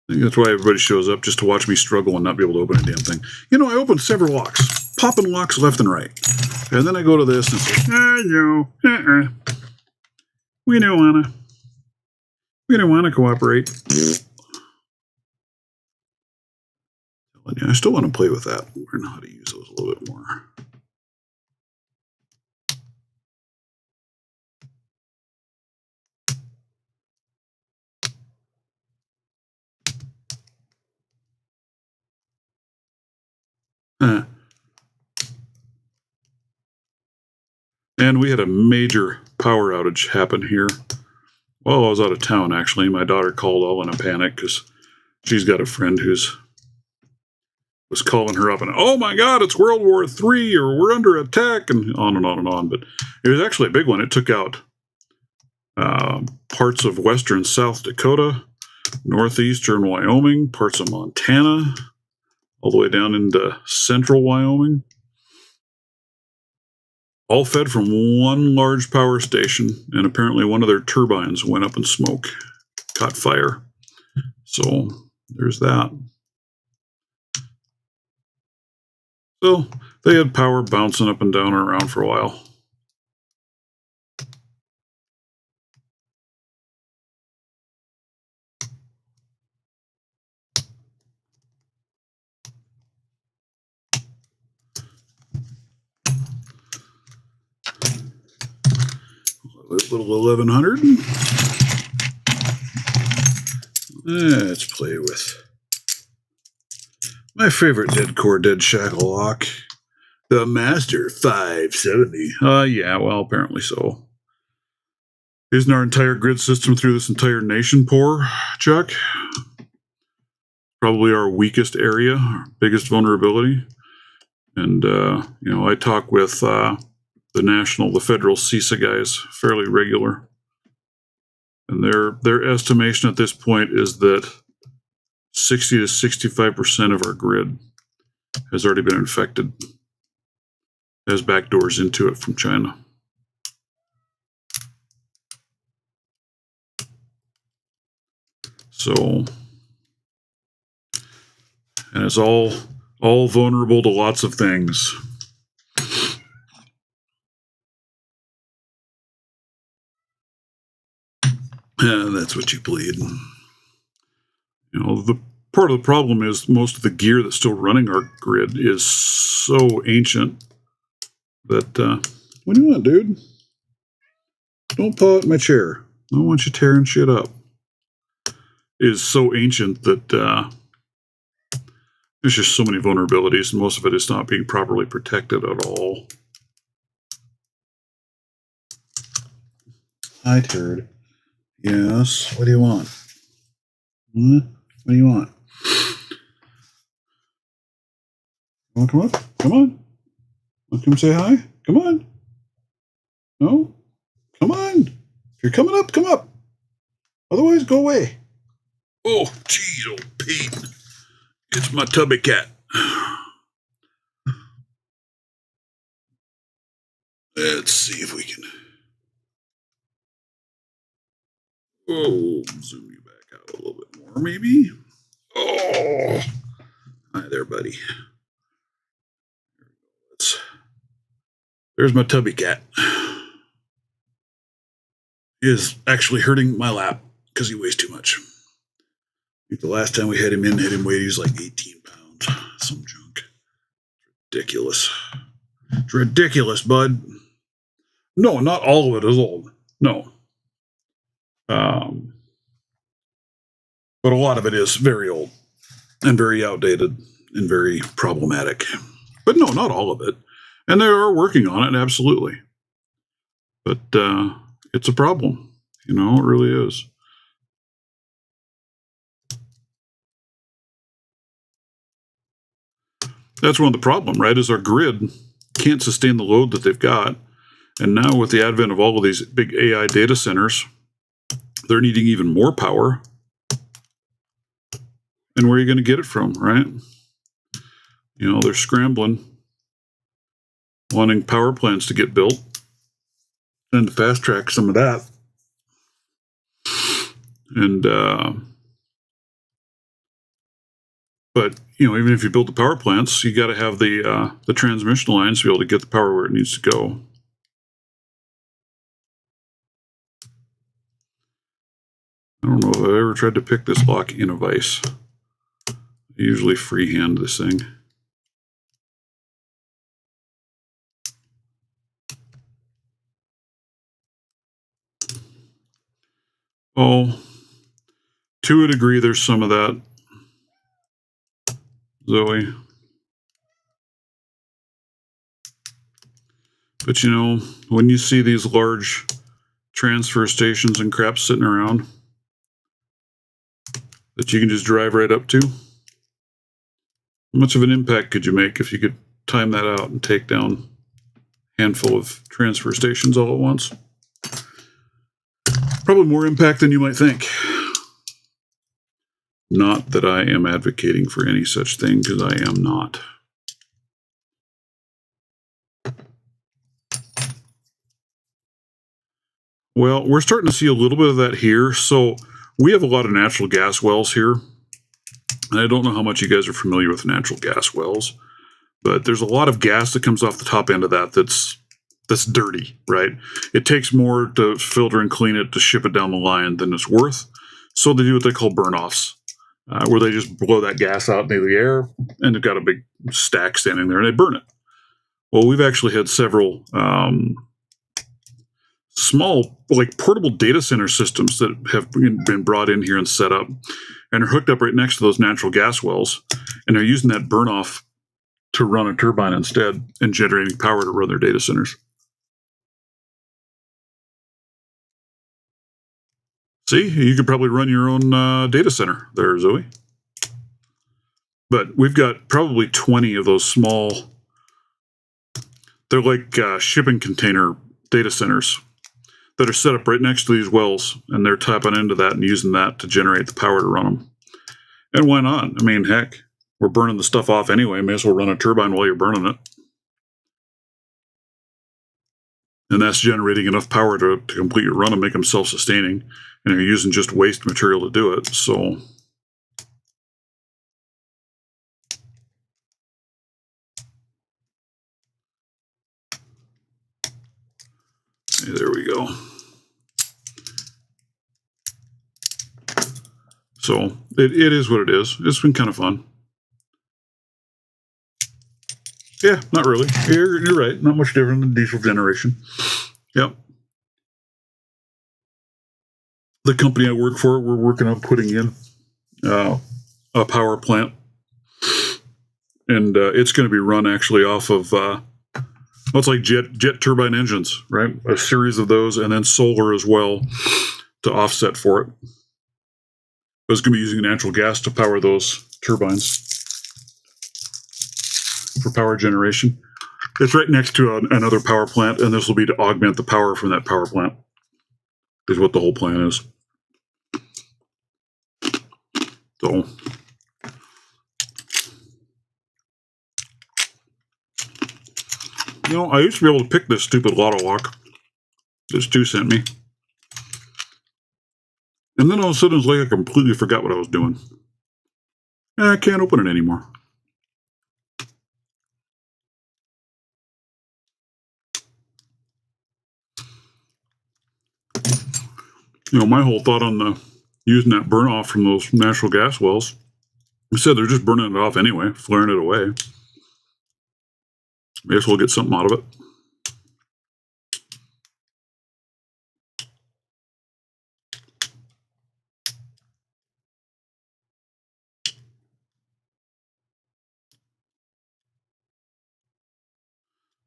I think that's why everybody shows up, just to watch me struggle and not be able to open a damn thing. You know, I opened several locks, popping locks left and right. And then I go to this and say, no, we don't wanna cooperate. I still want to play with that. Learn how to use those a little bit more. And we had a major power outage happen here. Well, I was out of town, actually. My daughter called all in a panic because she's got a friend who's was calling her up and, oh my God, it's World War III, or we're under attack, and on and on and on. But it was actually a big one. It took out parts of western South Dakota, northeastern Wyoming, parts of Montana, all the way down into central Wyoming. All fed from one large power station, and apparently one of their turbines went up in smoke, caught fire. So there's that. So they had power bouncing up and down and around for a while. Little 1100. Let's play with my favorite dead core dead shackle lock, the Master 570. Yeah, well, apparently so. Isn't our entire grid system through this entire nation poor, Chuck? Probably our weakest area, our biggest vulnerability. And, I talk with the federal CISA guys fairly regular. And their estimation at this point is that 60 to 65% of our grid has already been infected, has backdoors into it from China. So, and it's all vulnerable to lots of things. And that's what you plead. The part of the problem is most of the gear that's still running our grid is so ancient that, what do you want, dude? Don't paw at my chair. I don't want you tearing shit up. Is so ancient that there's just so many vulnerabilities, and most of it is not being properly protected at all. Hi, turd. Yes, what do you want? What do you want? You want to come up? Come on. Want to come say hi? Come on. No? Come on. If you're coming up, come up. Otherwise, go away. Oh, geez, old Pete. It's my tubby cat. Let's see if we can. Oh, zoom you back out a little bit more, maybe. Oh, hi there, buddy. There's my tubby cat. He is actually hurting my lap because he weighs too much. I think the last time we had him weighed, he was like 18 pounds. Some junk. Ridiculous. It's ridiculous, bud. No, not all of it is old. No. But a lot of it is very old and very outdated and very problematic. But no, not all of it. And they are working on it, absolutely. But it's a problem. It really is. That's one of the problem, right? Is our grid can't sustain the load that they've got. And now with the advent of all of these big AI data centers, they're needing even more power. And where are you going to get it from, right? They're scrambling, wanting power plants to get built and to fast track some of that. And, but, even if you build the power plants, you got to have the transmission lines to be able to get the power where it needs to go. I don't know if I've ever tried to pick this lock in a vise. I usually freehand this thing. Oh, to a degree, there's some of that, Zoe. But when you see these large transfer stations and crap sitting around that you can just drive right up to, how much of an impact could you make if you could time that out and take down a handful of transfer stations all at once? Probably more impact than you might think. Not that I am advocating for any such thing, because I am not. Well, we're starting to see a little bit of that here. So we have a lot of natural gas wells here. And I don't know how much you guys are familiar with natural gas wells, But there's a lot of gas that comes off the top end of that's dirty, right? It takes more to filter and clean it to ship it down the line than it's worth. So they do what they call burn-offs, where they just blow that gas out into the air, and they've got a big stack standing there, and they burn it. Well, we've actually had several small, like portable data center systems that have been brought in here and set up and are hooked up right next to those natural gas wells, and they're using that burn-off to run a turbine instead and generating power to run their data centers. See, you could probably run your own data center there, Zoe. But we've got probably 20 of those small, they're like shipping container data centers that are set up right next to these wells, and they're tapping into that and using that to generate the power to run them. And why not? I mean, heck, we're burning the stuff off anyway. May as well run a turbine while you're burning it. And that's generating enough power to complete your run and make them self-sustaining. And you're using just waste material to do it. So there we go. So it is what it is. It's been kind of fun. Yeah, not really. You're right. Not much different than diesel generation. Yep. The company I work for, we're working on putting in a power plant. And it's going to be run actually off of, it's like jet turbine engines, right? A series of those, and then solar as well to offset for it. It's going to be using natural gas to power those turbines for power generation. It's right next to another power plant, and this will be to augment the power from that power plant, is what the whole plan is. So, you know, I used to be able to pick this stupid lotto lock that Stu sent me. And then all of a sudden, it's like I completely forgot what I was doing. And I can't open it anymore. You know, my whole thought on using that burn off from those natural gas wells, I said they're just burning it off anyway, flaring it away. I guess we'll get something out of it.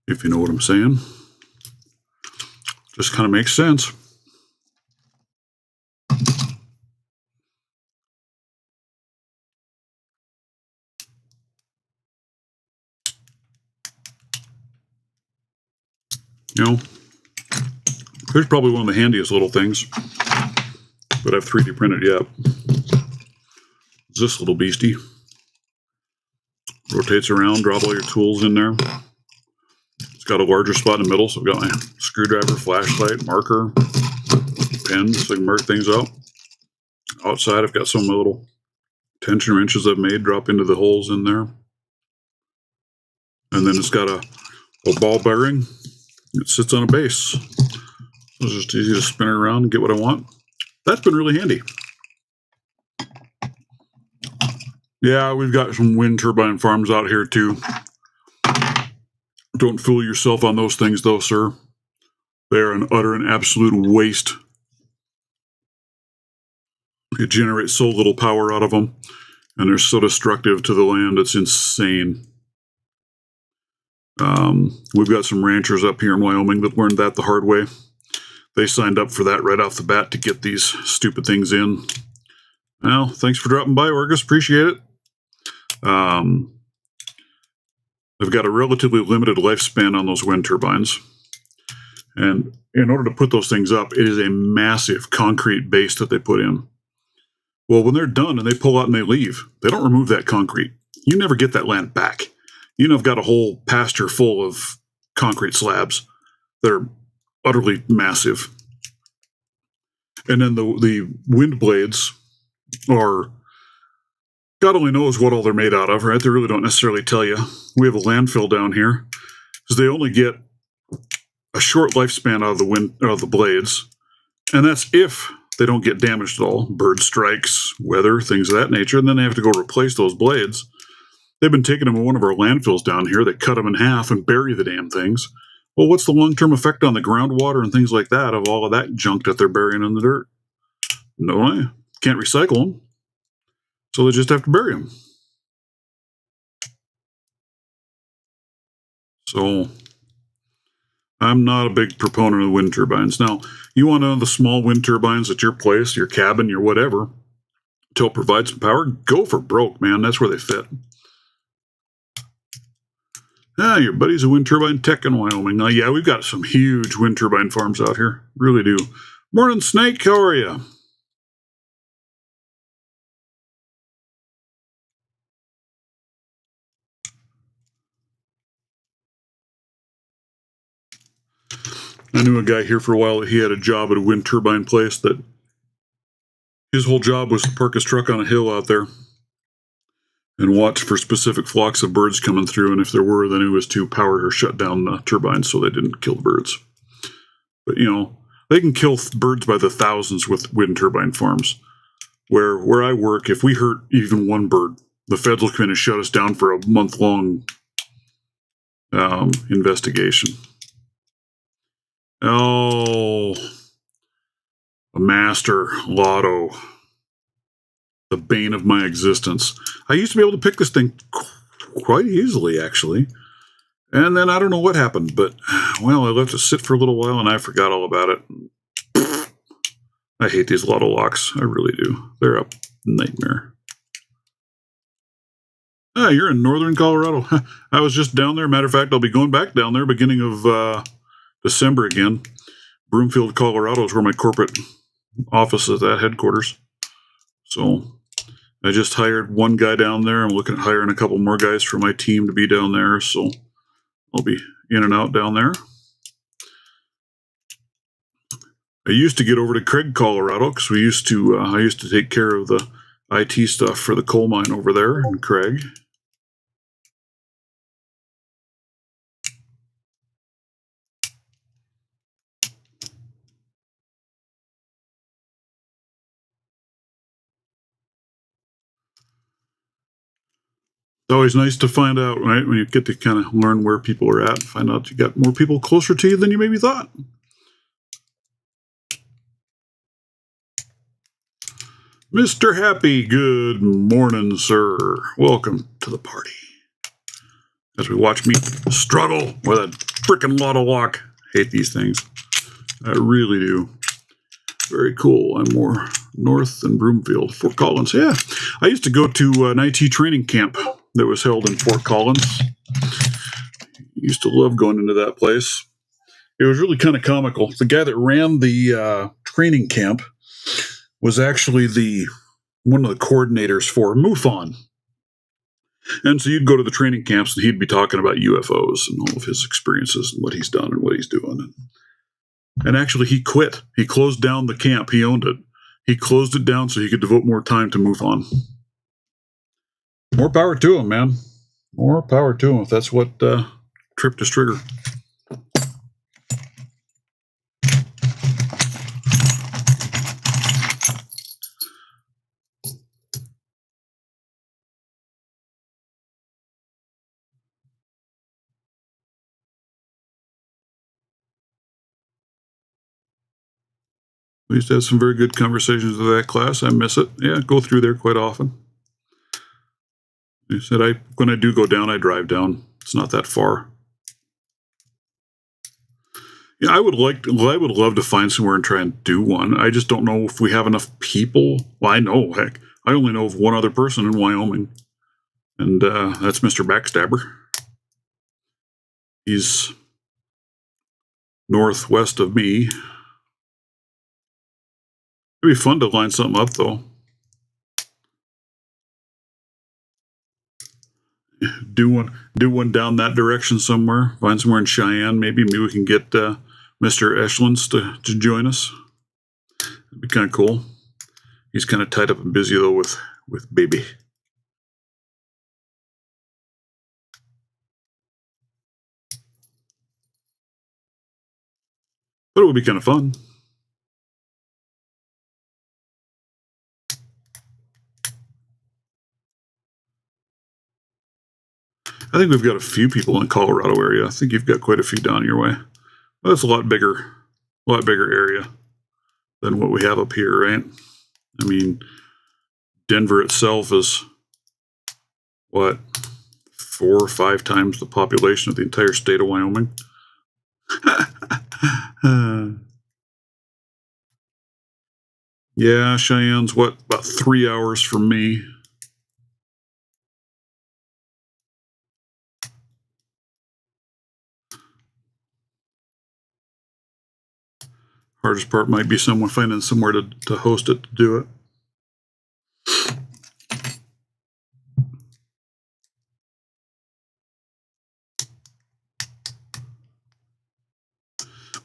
If you know what I'm saying. Just kind of makes sense. You know, here's probably one of the handiest little things that I've 3D printed yet. It's this little beastie. Rotates around, drop all your tools in there. It's got a larger spot in the middle, so I've got my screwdriver, flashlight, marker, pen, so I can mark things out. Outside, I've got some of my little tension wrenches I've made drop into the holes in there. And then it's got a ball bearing. It sits on a base. It's just easy to spin it around and get what I want. That's been really handy. Yeah, we've got some wind turbine farms out here too. Don't fool yourself on those things though, sir. They're an utter and absolute waste. You generate so little power out of them, and they're so destructive to the land, it's insane. We've got some ranchers up here in Wyoming that learned that the hard way. They signed up for that right off the bat to get these stupid things in. Well, thanks for dropping by, Orgus. Appreciate it. They've got a relatively limited lifespan on those wind turbines. And in order to put those things up, it is a massive concrete base that they put in. Well, when they're done and they pull out and they leave, they don't remove that concrete. You never get that land back. You know, I've got a whole pasture full of concrete slabs that are utterly massive. And then the wind blades are, God only knows what all they're made out of, right? They really don't necessarily tell you. We have a landfill down here because they only get a short lifespan out of the blades, and that's if they don't get damaged at all. Bird strikes, weather, things of that nature, and then they have to go replace those blades. They've been taking them to one of our landfills down here. They cut them in half and bury the damn things. Well, what's the long-term effect on the groundwater and things like that of all of that junk that they're burying in the dirt? No way. Can't recycle them. So they just have to bury them. So I'm not a big proponent of wind turbines. Now, you want one of the small wind turbines at your place, your cabin, your whatever, to provide some power, go for broke, man. That's where they fit. Your buddy's a wind turbine tech in Wyoming. Now, yeah, we've got some huge wind turbine farms out here. Really do. Morning, Snake. How are you? I knew a guy here for a while that he had a job at a wind turbine place that his whole job was to park his truck on a hill out there and watch for specific flocks of birds coming through. And if there were, then it was to power or shut down the turbines so they didn't kill the birds. But, they can kill birds by the thousands with wind turbine farms. Where I work, if we hurt even one bird, the feds will come in and shut us down for a month-long investigation. Oh, a master lotto. The bane of my existence. I used to be able to pick this thing quite easily, actually. And then I don't know what happened, but, well, I left it sit for a little while and I forgot all about it. I hate these lotto locks. I really do. They're a nightmare. You're in northern Colorado. I was just down there. Matter of fact, I'll be going back down there beginning of December again. Broomfield, Colorado is where my corporate office is at, headquarters. So I just hired one guy down there. I'm looking at hiring a couple more guys for my team to be down there. So I'll be in and out down there. I used to get over to Craig, Colorado, because I used to take care of the IT stuff for the coal mine over there in Craig. It's always nice to find out, right, when you get to kind of learn where people are at and find out you got more people closer to you than you maybe thought. Mr. Happy, good morning, sir. Welcome to the party. As we watch me struggle with a frickin' lotto lock. Hate these things. I really do. Very cool. I'm more north than Broomfield. Fort Collins. Yeah. I used to go to an IT training camp that was held in Fort Collins. Used to love going into that place. It was really kind of comical. The guy that ran the training camp was actually one of the coordinators for MUFON. And so you'd go to the training camps and he'd be talking about UFOs and all of his experiences and what he's done and what he's doing. And actually he quit. He closed down the camp. He owned it. He closed it down so he could devote more time to MUFON. More power to him, man. More power to him if that's what tripped his trigger. We used to have some very good conversations with that class. I miss it. Yeah, go through there quite often. He said, when I do go down, I drive down. It's not that far. Yeah, I would love to find somewhere and try and do one. I just don't know if we have enough people. Well, I know, heck, I only know of one other person in Wyoming, and that's Mr. Backstabber. He's northwest of me. It'd be fun to line something up, though. Do one down that direction somewhere. Find somewhere in Cheyenne, maybe. Maybe we can get Mr. Eschlins to join us. It'd be kind of cool. He's kind of tied up and busy though with baby. But it would be kind of fun. I think we've got a few people in the Colorado area. I think you've got quite a few down your way. Well, that's a lot bigger area than what we have up here, right? I mean, Denver itself is, what, 4 or 5 times the population of the entire state of Wyoming? Yeah, Cheyenne's, what, about 3 hours from me. Hardest part might be finding somewhere to host it, to do it.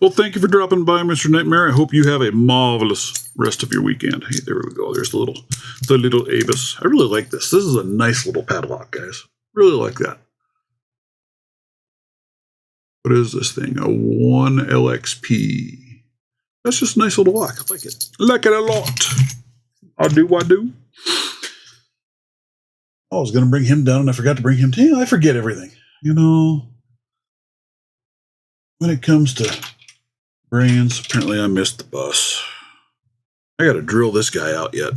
Well, thank you for dropping by, Mr. Nightmare. I hope you have a marvelous rest of your weekend. Hey, there we go. There's the little Avis. I really like this. This is a nice little padlock, guys. Really like that. What is this thing? A 1LXP. That's just a nice little lock. I like it. I like it a lot. I do. I was going to bring him down, and I forgot to bring him down. I forget everything. You know, when it comes to brains, apparently I missed the bus. I got to drill this guy out yet.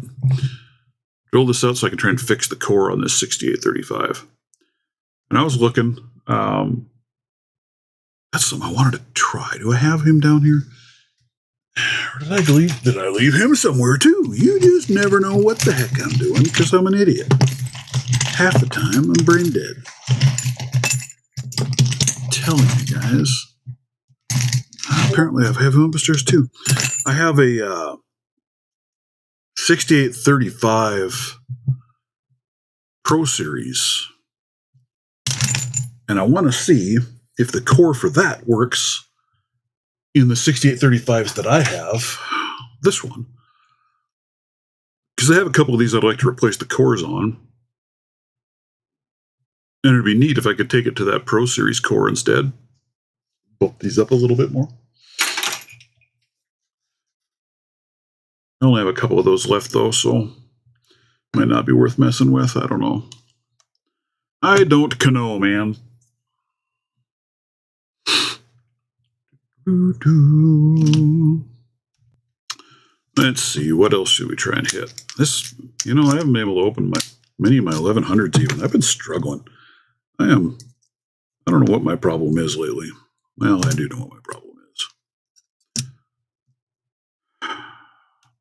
Drill this out so I can try and fix the core on this 6835. And I was looking. That's something I wanted to try. Do I have him down here? Or did I leave him somewhere too? You just never know what the heck I'm doing because I'm an idiot. Half the time I'm brain dead. I'm telling you guys. Apparently I have him upstairs too. I have a 6835 Pro Series. And I want to see if the core for that works in the 6835s that I have, this one. Because I have a couple of these I'd like to replace the cores on. And it'd be neat if I could take it to that Pro Series core instead. Bump these up a little bit more. I only have a couple of those left though, so might not be worth messing with. I don't know. I don't know, man. Let's see, what else should we try and hit? This, I haven't been able to open many of my 1100s even. I've been struggling. I don't know what my problem is lately. Well, I do know what my problem is.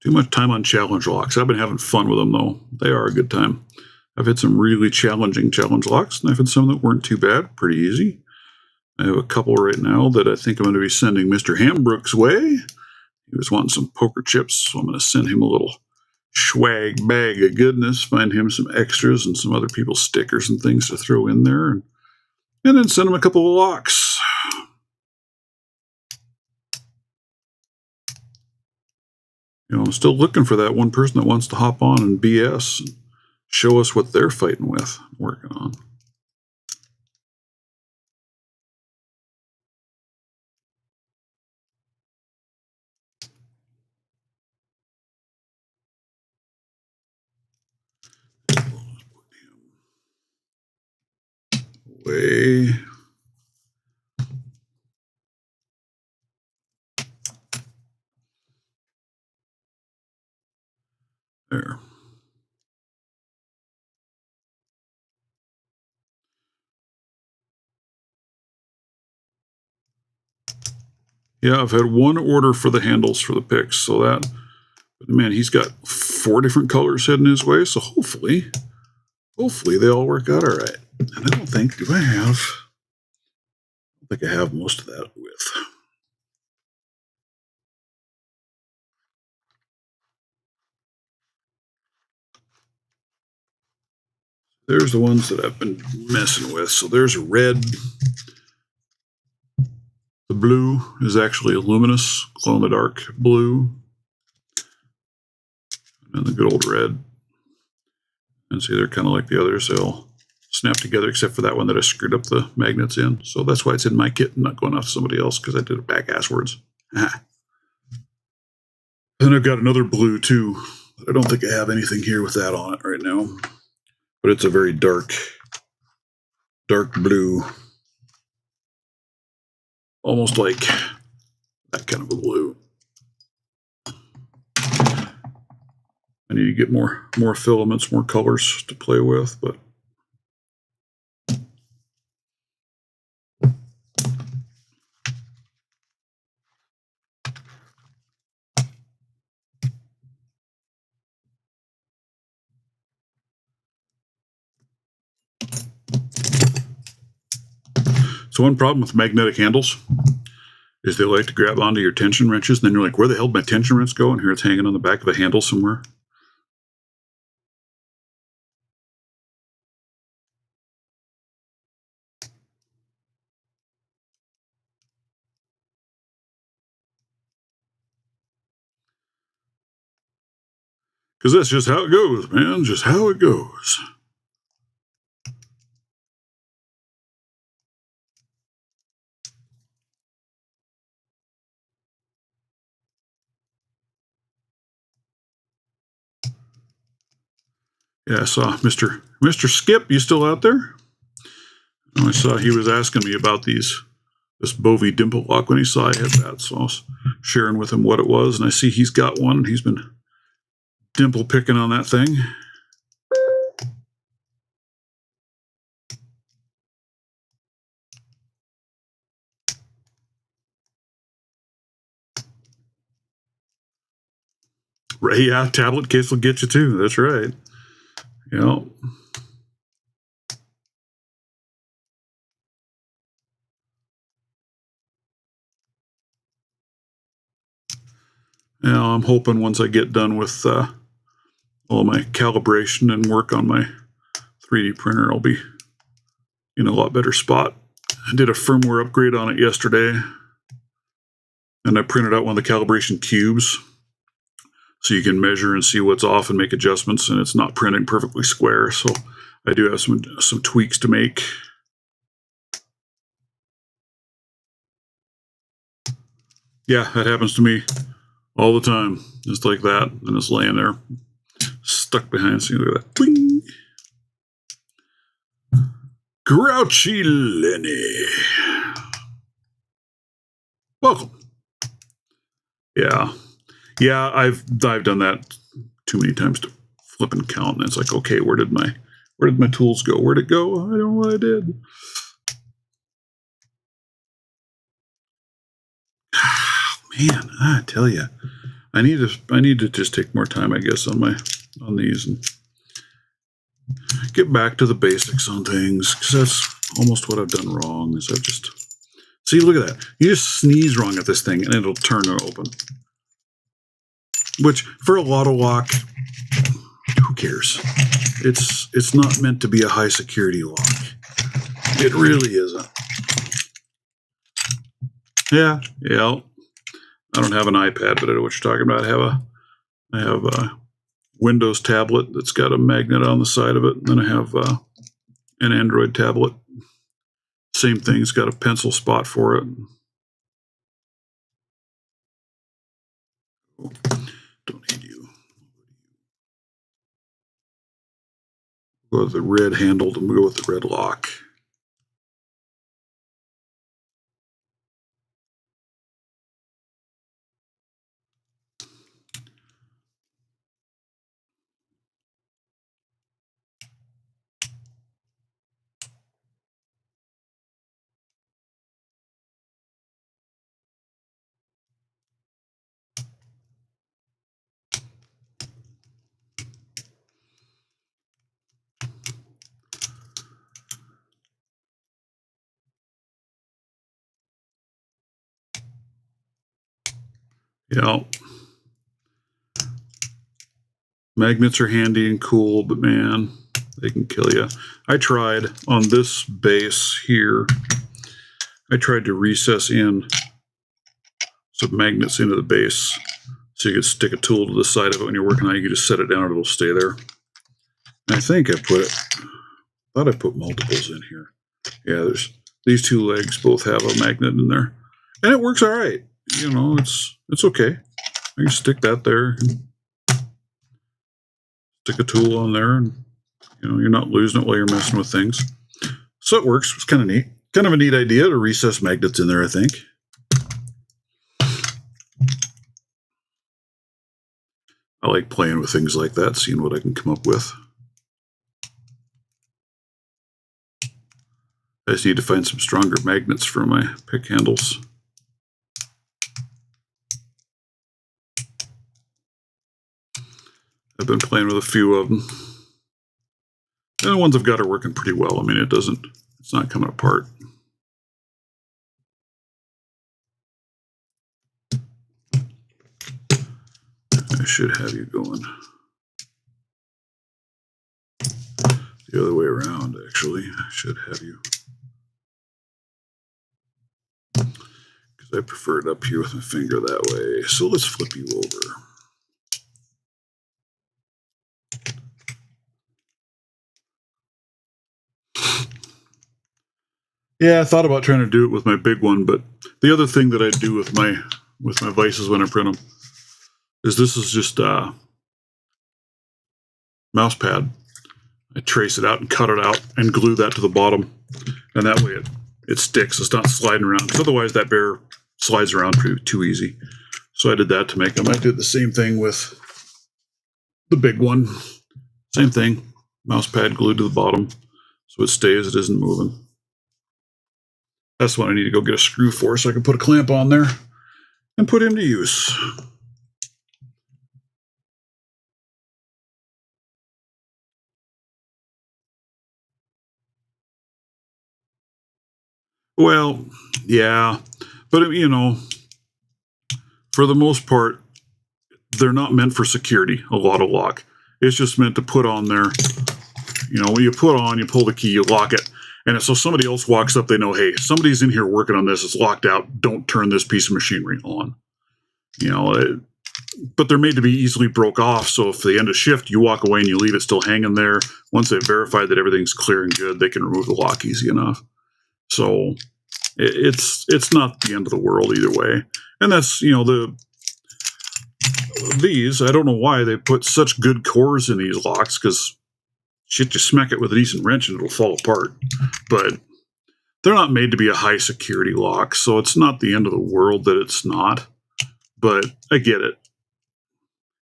Too much time on challenge locks. I've been having fun with them, though. They are a good time. I've had some really challenging challenge locks, and I've had some that weren't too bad, pretty easy. I have a couple right now that I think I'm going to be sending Mr. Hambrook's way. He was wanting some poker chips, so I'm going to send him a little swag bag of goodness, find him some extras and some other people's stickers and things to throw in there, and then send him a couple of locks. I'm still looking for that one person that wants to hop on and BS and show us what they're fighting with, working on. Way. There. Yeah, I've had one order for the handles for the picks, so that, but man, he's got 4 different colors heading his way, so hopefully they all work out all right. And I don't think, I think I have most of that with. There's the ones that I've been messing with. So there's a red. The blue is actually a luminous, glow-in-the-dark blue. And the good old red. And see, they're kind of like the others. They'll snap together, except for that one that I screwed up the magnets in. So that's why it's in my kit and not going off to somebody else, because I did it back-asswards. Then I've got another blue too. I don't think I have anything here with that on it right now, but it's a very dark blue, almost like that kind of a blue. I need to get more filaments, more colors to play with, but so one problem with magnetic handles is they like to grab onto your tension wrenches, and then you're like, where the hell did my tension wrench go? And here it's hanging on the back of a handle somewhere. Because that's just how it goes, man. Just how it goes. Yeah, I saw Mr. Skip. You still out there? I saw he was asking me about this Bovie dimple lock when he saw I had that, so I was sharing with him what it was, and I see he's got one, and he's been dimple picking on that thing. Right, yeah, tablet case will get you too. That's right. Yeah. Now I'm hoping once I get done with all my calibration and work on my 3D printer, I'll be in a lot better spot. I did a firmware upgrade on it yesterday, and I printed out one of the calibration cubes so you can measure and see what's off and make adjustments, and it's not printing perfectly square, so I do have some tweaks to make. Yeah, that happens to me all the time. Just like that, and it's laying there stuck behind. See, look at that. Bling! Grouchy Lenny. Welcome. Yeah. I've done that too many times to flip and count, and it's like, okay, where did my tools go? Where'd it go? I don't know what I did. Man, I tell you, I need to just take more time, I guess, on these and get back to the basics on things, because that's almost what I've done wrong. Is I've just see, look at that. You just sneeze wrong at this thing, and it'll turn it open. Which for a lotto lock, who cares? It's not meant to be a high security lock. It really isn't. Yeah. I don't have an iPad, but I know what you're talking about. I have a Windows tablet that's got a magnet on the side of it, and then I have an Android tablet. Same thing. It's got a pencil spot for it. Don't need you. Go with the red handled, and we'll go with the red lock. Yeah. Magnets are handy and cool, but man, they can kill you. I tried on this base here, I tried to recess in some magnets into the base so you could stick a tool to the side of it when you're working on it. You can just set it down and it'll stay there. And I think I thought I put multiples in here. Yeah, these two legs both have a magnet in there. And it works all right. you know, it's okay. I can stick that there, stick a tool on there, and you know, you're not losing it while you're messing with things. So it works. It's kind of neat. Kind of a neat idea to recess magnets in there, I think. I like playing with things like that, seeing what I can come up with. I just need to find some stronger magnets for my pick handles. I've been playing with a few of them. And the ones I've got are working pretty well. I mean, it's not coming apart. I should have you going the other way around, actually. I should have you. Because I prefer it up here with my finger that way. So let's flip you over. Yeah, I thought about trying to do it with my big one, but the other thing that I do with my vices when I print them is this is just a mouse pad. I trace it out and cut it out and glue that to the bottom, and that way it sticks. It's not sliding around, because otherwise that bear slides around too easy. So I did that to make them. I did the same thing with the big one. Same thing, mouse pad glued to the bottom so it stays, it isn't moving. That's what I need to go get a screw for so I can put a clamp on there and put him to use. Well, yeah, but you know, for the most part, they're not meant for security, a lot of lock. It's just meant to put on there. You know, when you put on, you pull the key, you lock it. And so somebody else walks up, they know, hey, somebody's in here working on this, it's locked out, don't turn this piece of machinery on. You know, but they're made to be easily broke off, so if they end a shift, you walk away and you leave it still hanging there. Once they've verified that everything's clear and good, they can remove the lock easy enough. So it's not the end of the world either way. And that's, you know, these, I don't know why they put such good cores in these locks, because shit, you smack it with a decent wrench and it'll fall apart. But they're not made to be a high security lock, so it's not the end of the world that it's not. But I get it.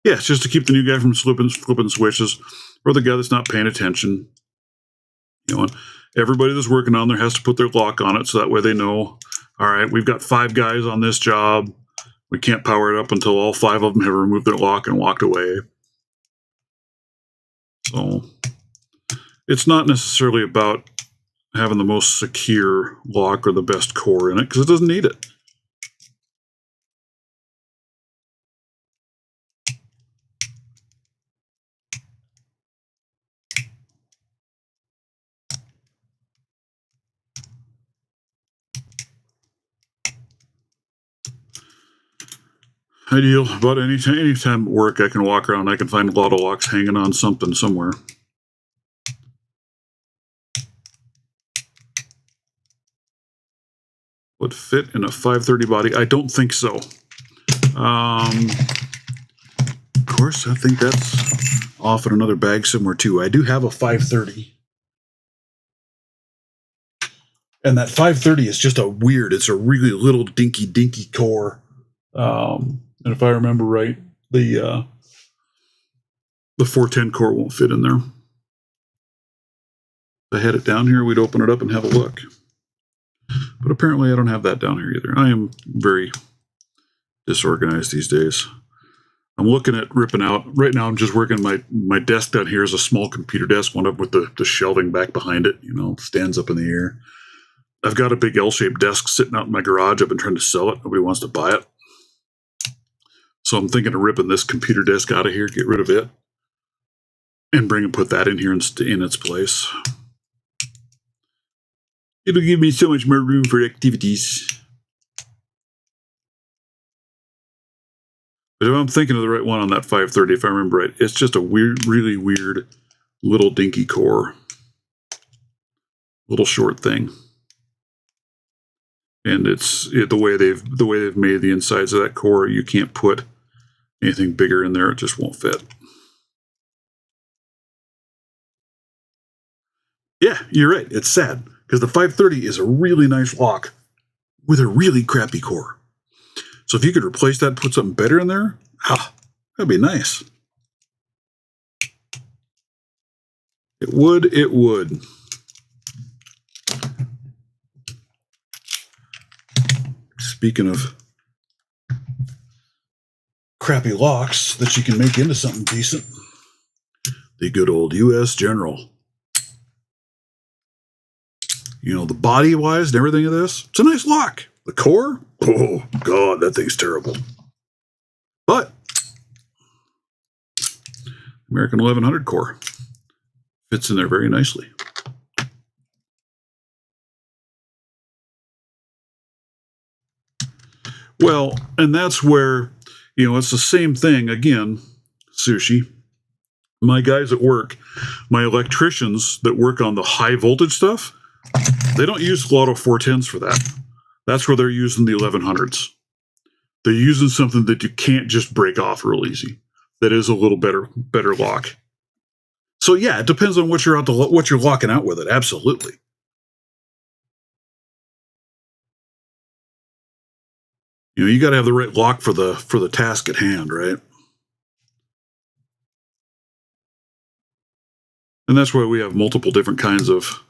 Yeah, it's just to keep the new guy from flipping switches, or the guy that's not paying attention. You know, everybody that's working on there has to put their lock on it, so that way they know, all right, we've got 5 guys on this job. We can't power it up until all 5 of them have removed their lock and walked away. So it's not necessarily about having the most secure lock or the best core in it, because it doesn't need it. Ideal. About anytime at work, I can walk around, I can find a lot of locks hanging on something somewhere. Would fit in a 530 body? I don't think so. Of course, I think that's off in another bag somewhere too. I do have a 530. And that 530 is just it's a really little dinky core. And if I remember right, the 410 core won't fit in there. If I had it down here, we'd open it up and have a look. But apparently I don't have that down here either. I am very disorganized these days. I'm looking at ripping out. Right now I'm just working my desk down here is a small computer desk, one up with the shelving back behind it, you know, stands up in the air. I've got a big L-shaped desk sitting out in my garage. I've been trying to sell it. Nobody wants to buy it. So I'm thinking of ripping this computer desk out of here, get rid of it, and put that in here in its place. It'll give me so much more room for activities. But if I'm thinking of the right one on that 530, if I remember right, it's just a really weird little dinky core. Little short thing. And the way they've made the insides of that core, you can't put anything bigger in there; it just won't fit. Yeah, you're right. It's sad because the 530 is a really nice lock with a really crappy core. So if you could replace that and put something better in there, that'd be nice. It would. It would. Speaking of crappy locks that you can make into something decent, the good old U.S. General. You know, the body-wise and everything of this, it's a nice lock. The core, oh, God, that thing's terrible. But American 1100 core fits in there very nicely. Well, and that's where, you know, it's the same thing. Again, sushi. My guys at work, my electricians that work on the high voltage stuff, they don't use Lotto 410s for that. That's where they're using the 1100s. They're using something that you can't just break off real easy. That is a little better lock. So yeah, it depends on what you're locking out with it. Absolutely. You know, you got to have the right lock for the task at hand, right? And that's why we have multiple different kinds of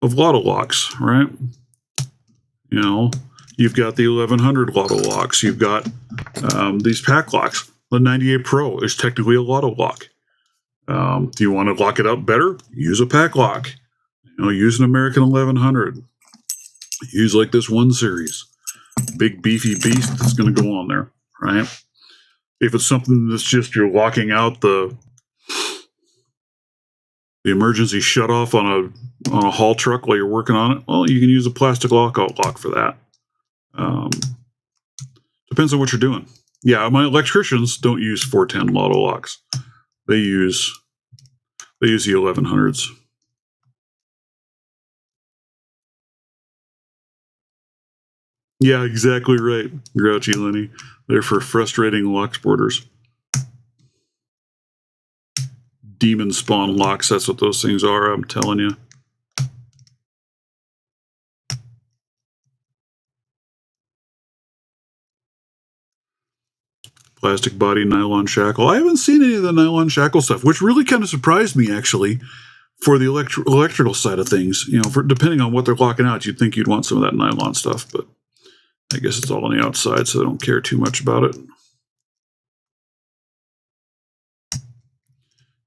Lotto locks, right? You know, you've got the 1100 Lotto locks. You've got these pack locks. The 98 Pro is technically a Lotto lock. If you want to lock it up better, use a pack lock. You know, use an American 1100. Use like this 1 series. Big beefy beast that's going to go on there, right? If it's something that's just you're locking out the emergency shutoff on a haul truck while you're working on it, well, you can use a plastic lockout lock for that. Depends on what you're doing. Yeah, my electricians don't use 410 Lotto locks. They use the 1100s. Yeah, exactly right, Grouchy Lenny. They're for frustrating lock sporters. Demon spawn locks, that's what those things are, I'm telling you. Plastic body nylon shackle. I haven't seen any of the nylon shackle stuff, which really kind of surprised me, actually, for the electrical side of things. You know, depending on what they're locking out, you'd think you'd want some of that nylon stuff, but I guess it's all on the outside, so I don't care too much about it.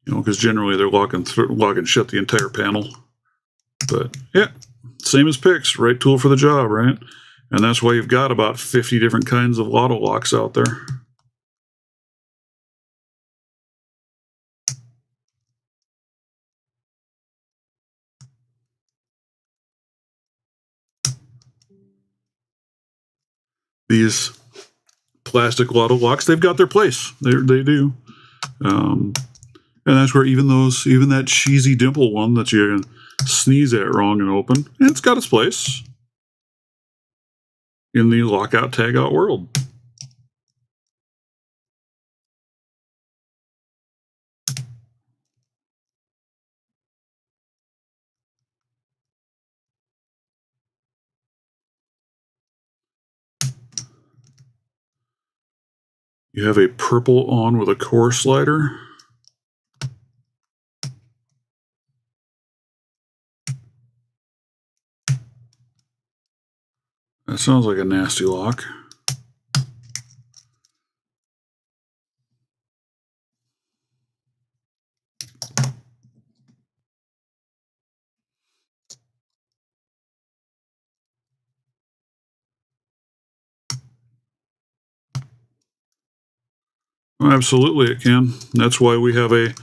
You know, because generally they're locking shut the entire panel. But yeah, same as picks, right tool for the job, right? And that's why you've got about 50 different kinds of Lotto locks out there. These plastic Lotto locks, they've got their place. They do. And that's where even that cheesy dimple one that you sneeze at wrong and open, it's got its place in the lockout tagout world. You have a purple on with a core slider. That sounds like a nasty lock. Absolutely, it can. That's why we have a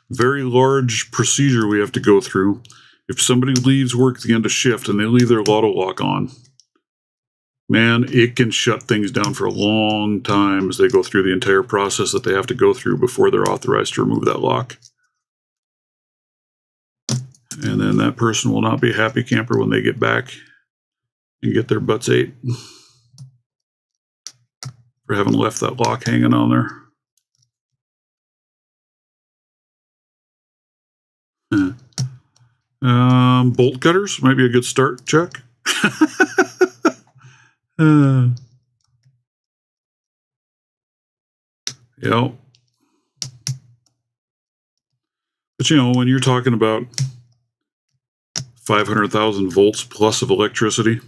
very large procedure we have to go through. If somebody leaves work at the end of shift and they leave their Lotto lock on, man, it can shut things down for a long time as they go through the entire process that they have to go through before they're authorized to remove that lock. And then that person will not be a happy camper when they get back and get their butts ate for having left that lock hanging on there. Bolt cutters might be a good start, Chuck. Yeah. But you know, when you're talking about 500,000 volts plus of electricity,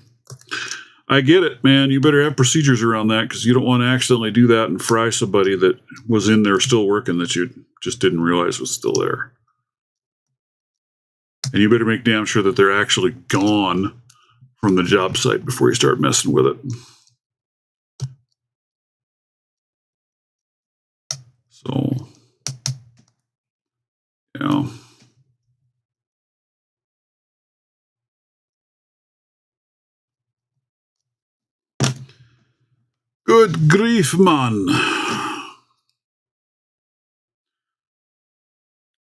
I get it, man. You better have procedures around that because you don't want to accidentally do that and fry somebody that was in there still working that you just didn't realize was still there. And you better make damn sure that they're actually gone from the job site before you start messing with it. So, yeah. Good grief, man.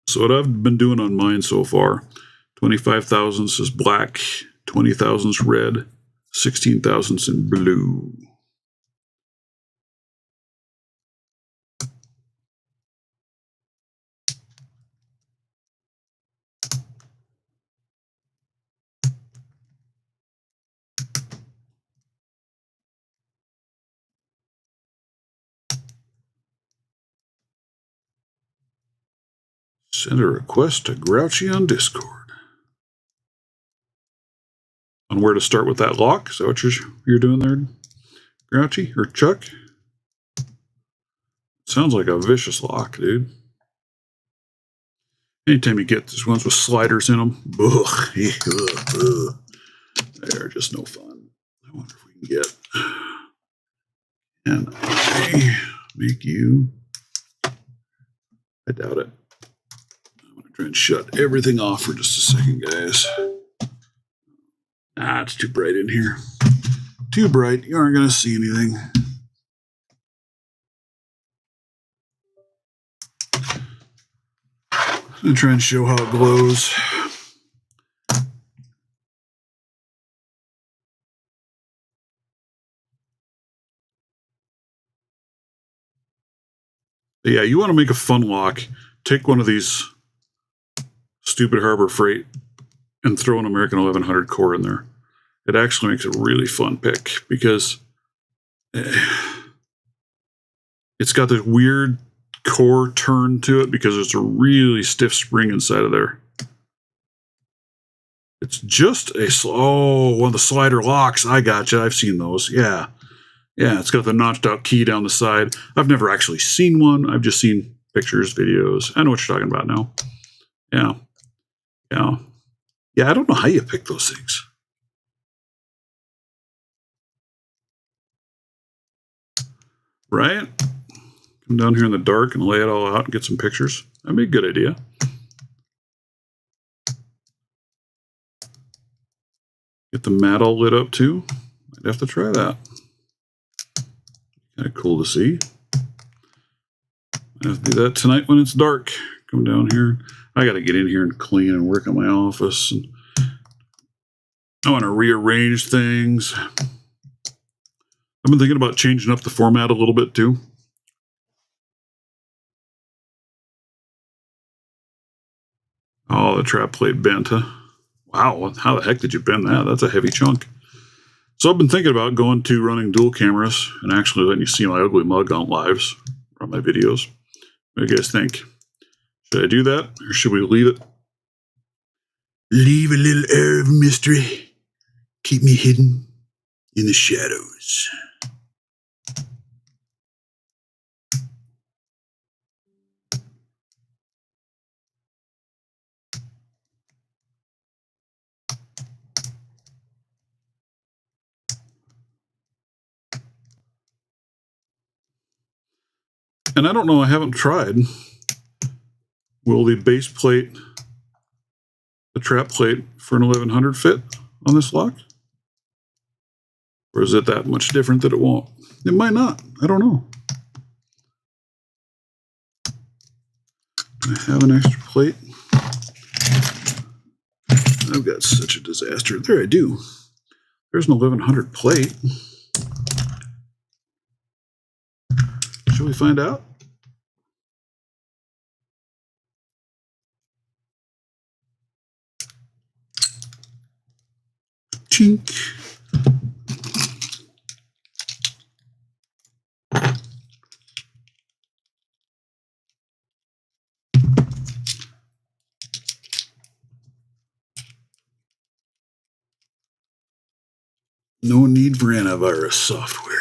So what I've been doing on mine so far, 25,000 is black, 20,000 is red, 16,000 is in blue. Send a request to Grouchy on Discord. On where to start with that lock? Is that what you're doing there, Grouchy or Chuck? Sounds like a vicious lock, dude. Anytime you get these ones with sliders in them, they're just no fun. I wonder if we can get. Can I make you? I doubt it. I'm going to try and shut everything off for just a second, guys. It's too bright in here. Too bright. You aren't going to see anything. I'm going to try and show how it glows. Yeah, you want to make a fun lock. Take one of these stupid Harbor Freight and throw an American 1100 core in there. It actually makes a really fun pick because it's got this weird core turn to it because there's a really stiff spring inside of there. It's just one of the slider locks. I gotcha. I've seen those. Yeah. Yeah, it's got the notched out key down the side. I've never actually seen one. I've just seen pictures, videos. I know what you're talking about now. Yeah. Yeah. Yeah, I don't know how you pick those things. Right? Come down here in the dark and lay it all out and get some pictures. That'd be a good idea. Get the mat all lit up too. Might have to try that. Kind of cool to see. I have to do that tonight when it's dark. Come down here. I got to get in here and clean and work on my office. And I want to rearrange things. I've been thinking about changing up the format a little bit too. Oh, the trap plate bent, huh? Wow, how the heck did you bend that? That's a heavy chunk. So I've been thinking about going to running dual cameras and actually letting you see my ugly mug on lives on my videos. What do you guys think? Should I do that or should we leave it? Leave a little air of mystery. Keep me hidden in the shadows. And I don't know, I haven't tried. Will the base plate, the trap plate for an 1100 fit on this lock? Or is it that much different that it won't? It might not. I don't know. I have an extra plate. I've got such a disaster. There I do. There's an 1100 plate. Shall we find out? Chink. No need for antivirus software.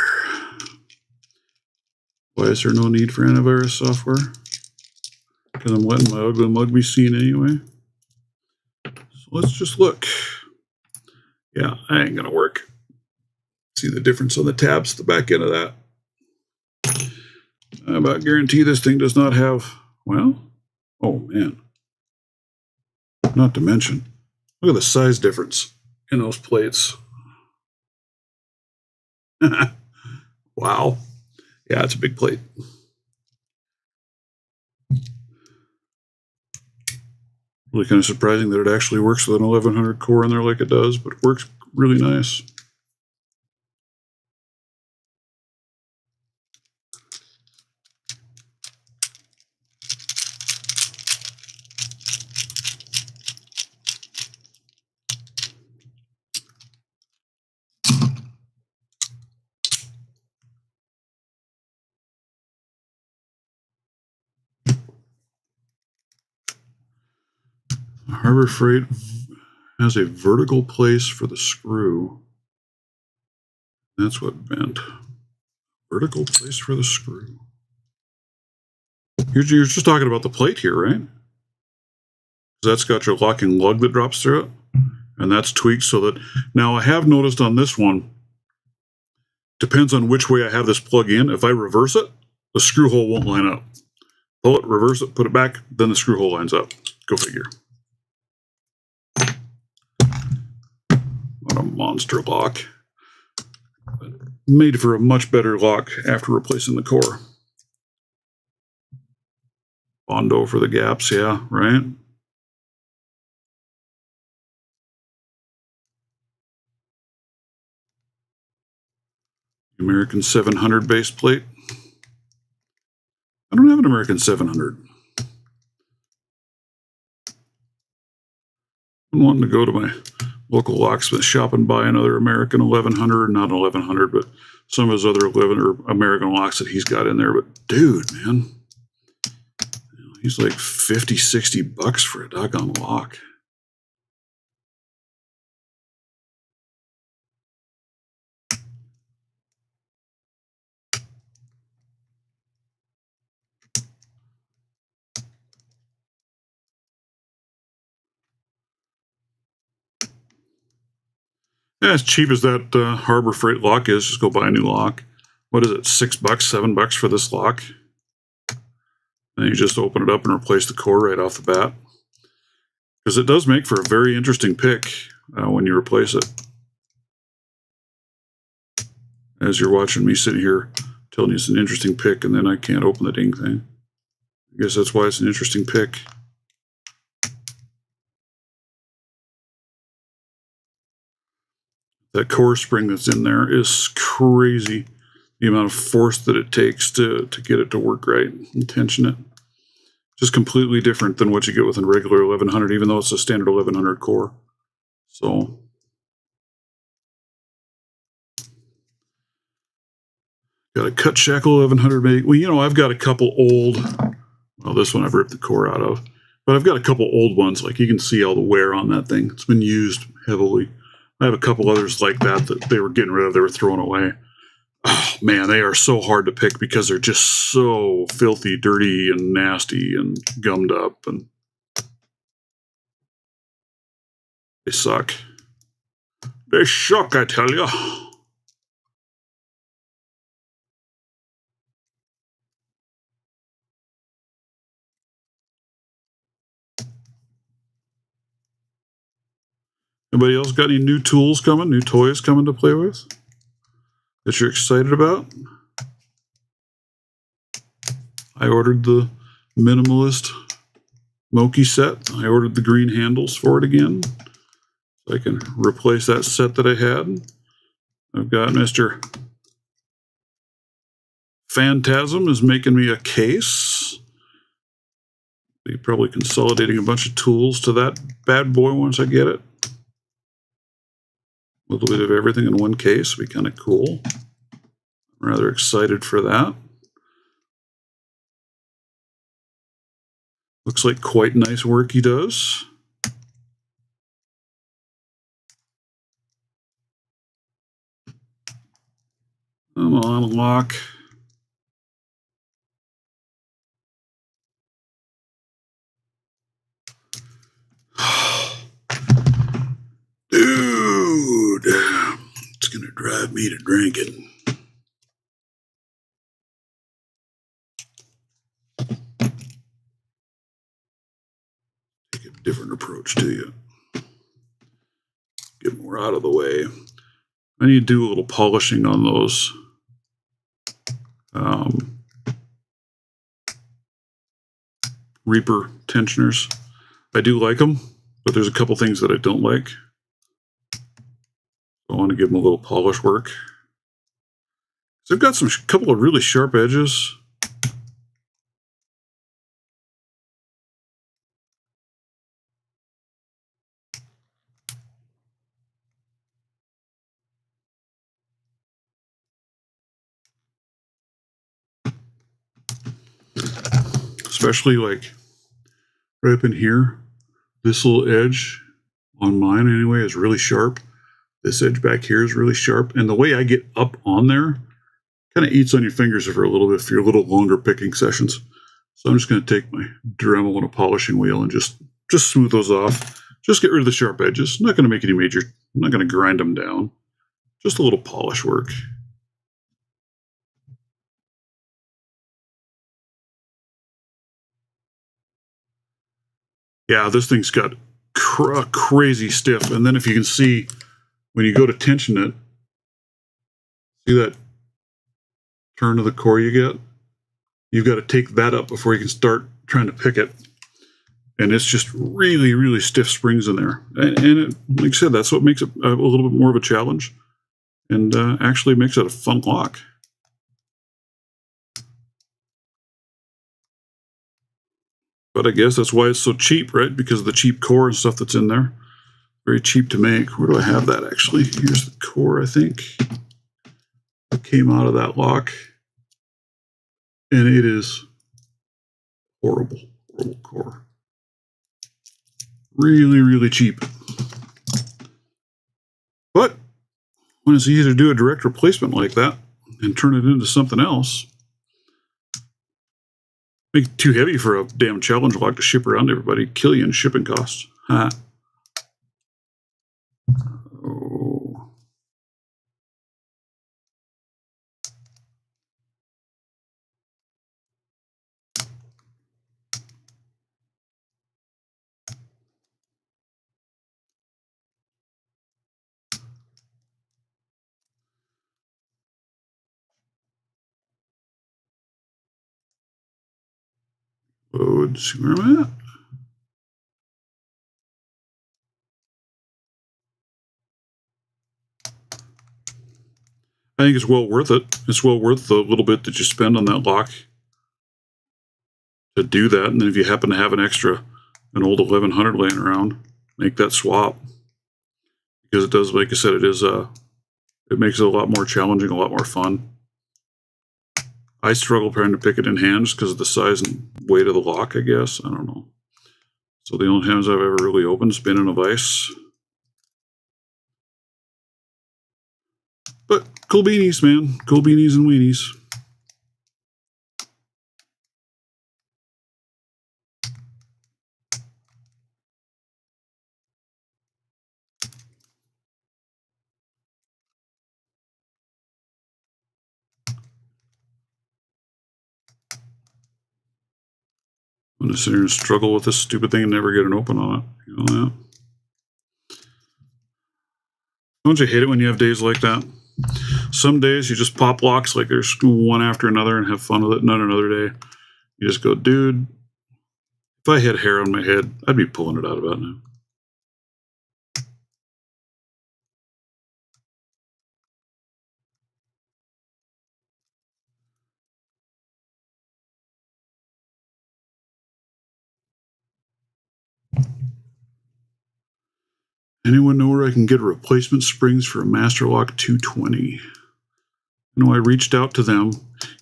Why is there no need for antivirus software? Because I'm letting my ugly mug be seen anyway. So let's just look. Yeah, that ain't gonna work. See the difference on the tabs at the back end of that? I about guarantee this thing does not have, well, oh man. Not to mention, look at the size difference in those plates. Wow. Yeah, it's a big plate. Really kind of surprising that it actually works with an 1100 core in there like it does, but it works really nice. Harbor Freight has a vertical place for the screw. That's what it meant. Vertical place for the screw. You're just talking about the plate here, right? That's got your locking lug that drops through it. And that's tweaked so that... Now, I have noticed on this one, depends on which way I have this plug in. If I reverse it, the screw hole won't line up. Pull it, reverse it, put it back, then the screw hole lines up. Go figure. What a monster lock. Made for a much better lock after replacing the core. Bondo for the gaps, yeah, right? American 700 base plate. I don't have an American 700. I'm wanting to go to my local locksmith shop and buy another American 1100, not 1100, but some of his other 11 or American locks that he's got in there. But dude, man, he's like 50, 60 bucks for a doggone lock. Yeah, as cheap as that Harbor Freight lock is, just go buy a new lock. What is it, $6, $7 for this lock? And you just open it up and replace the core right off the bat. Because it does make for a very interesting pick when you replace it. As you're watching me sit here telling you it's an interesting pick, and then I can't open the dang thing. I guess that's why it's an interesting pick. That core spring that's in there is crazy. The amount of force that it takes to get it to work right and tension it. Just completely different than what you get with a regular 1100, even though it's a standard 1100 core. So, got a cut shackle 1100 maybe. Well, you know, I've got a couple old, well, this one I've ripped the core out of, but I've got a couple old ones. Like you can see all the wear on that thing. It's been used heavily. I have a couple others like that that they were getting rid of, they were throwing away. Oh, man, they are so hard to pick because they're just so filthy, dirty, and nasty, and gummed up, and they suck. They suck, I tell you. Anybody else got any new tools coming, new toys coming to play with that you're excited about? I ordered the minimalist Moki set. I ordered the green handles for it again, so I can replace that set that I had. I've got Mr. Phantasm is making me a case. Be probably consolidating a bunch of tools to that bad boy once I get it. A little bit of everything in one case would be kind of cool. I'm rather excited for that. Looks like quite nice work he does. Come on, lock. Dude, it's gonna drive me to drinking. Take a different approach to you. Get more out of the way. I need to do a little polishing on those. Reaper tensioners. I do like them, but there's a couple things that I don't like. I want to give them a little polish work. So I've got some couple of really sharp edges. Especially like right up in here. This little edge on mine anyway is really sharp. This edge back here is really sharp. And the way I get up on there kind of eats on your fingers for a little bit for your little longer picking sessions. So I'm just going to take my Dremel and a polishing wheel and just smooth those off. Just get rid of the sharp edges. I'm not going to make any major, I'm not going to grind them down. Just a little polish work. Yeah, this thing's got crazy stiff. And then if you can see, when you go to tension it, see that turn of the core you get? You've got to take that up before you can start trying to pick it. And it's just really, really stiff springs in there. And it, like I said, that's what makes it a little bit more of a challenge. And actually makes it a fun lock. But I guess that's why it's so cheap, right? Because of the cheap core and stuff that's in there. Very cheap to make. Where do I have that, actually? Here's the core, I think. It came out of that lock. And it is horrible, horrible core. Really, really cheap. But when it's easy to do a direct replacement like that and turn it into something else, make it too heavy for a damn challenge lock to ship around to everybody. Kill you in shipping costs. Oh. Let's see where I'm at. I think it's well worth it. It's well worth the little bit that you spend on that lock to do that. And then if you happen to have an old 1100 laying around, make that swap. Because it does, like I said, it makes it a lot more challenging, a lot more fun. I struggle trying to pick it in hand just because of the size and weight of the lock, I guess. I don't know. So the only times I've ever really opened has been in a vise. But cool beanies, man. Cool beanies and weenies. I'm going to sit here and struggle with this stupid thing and never get an open on it. You know that? Don't you hate it when you have days like that? Some days you just pop locks like there's one after another and have fun with it. Not another day. You just go, dude, if I had hair on my head, I'd be pulling it out about now. Anyone know where I can get replacement springs for a Master Lock 220? I reached out to them.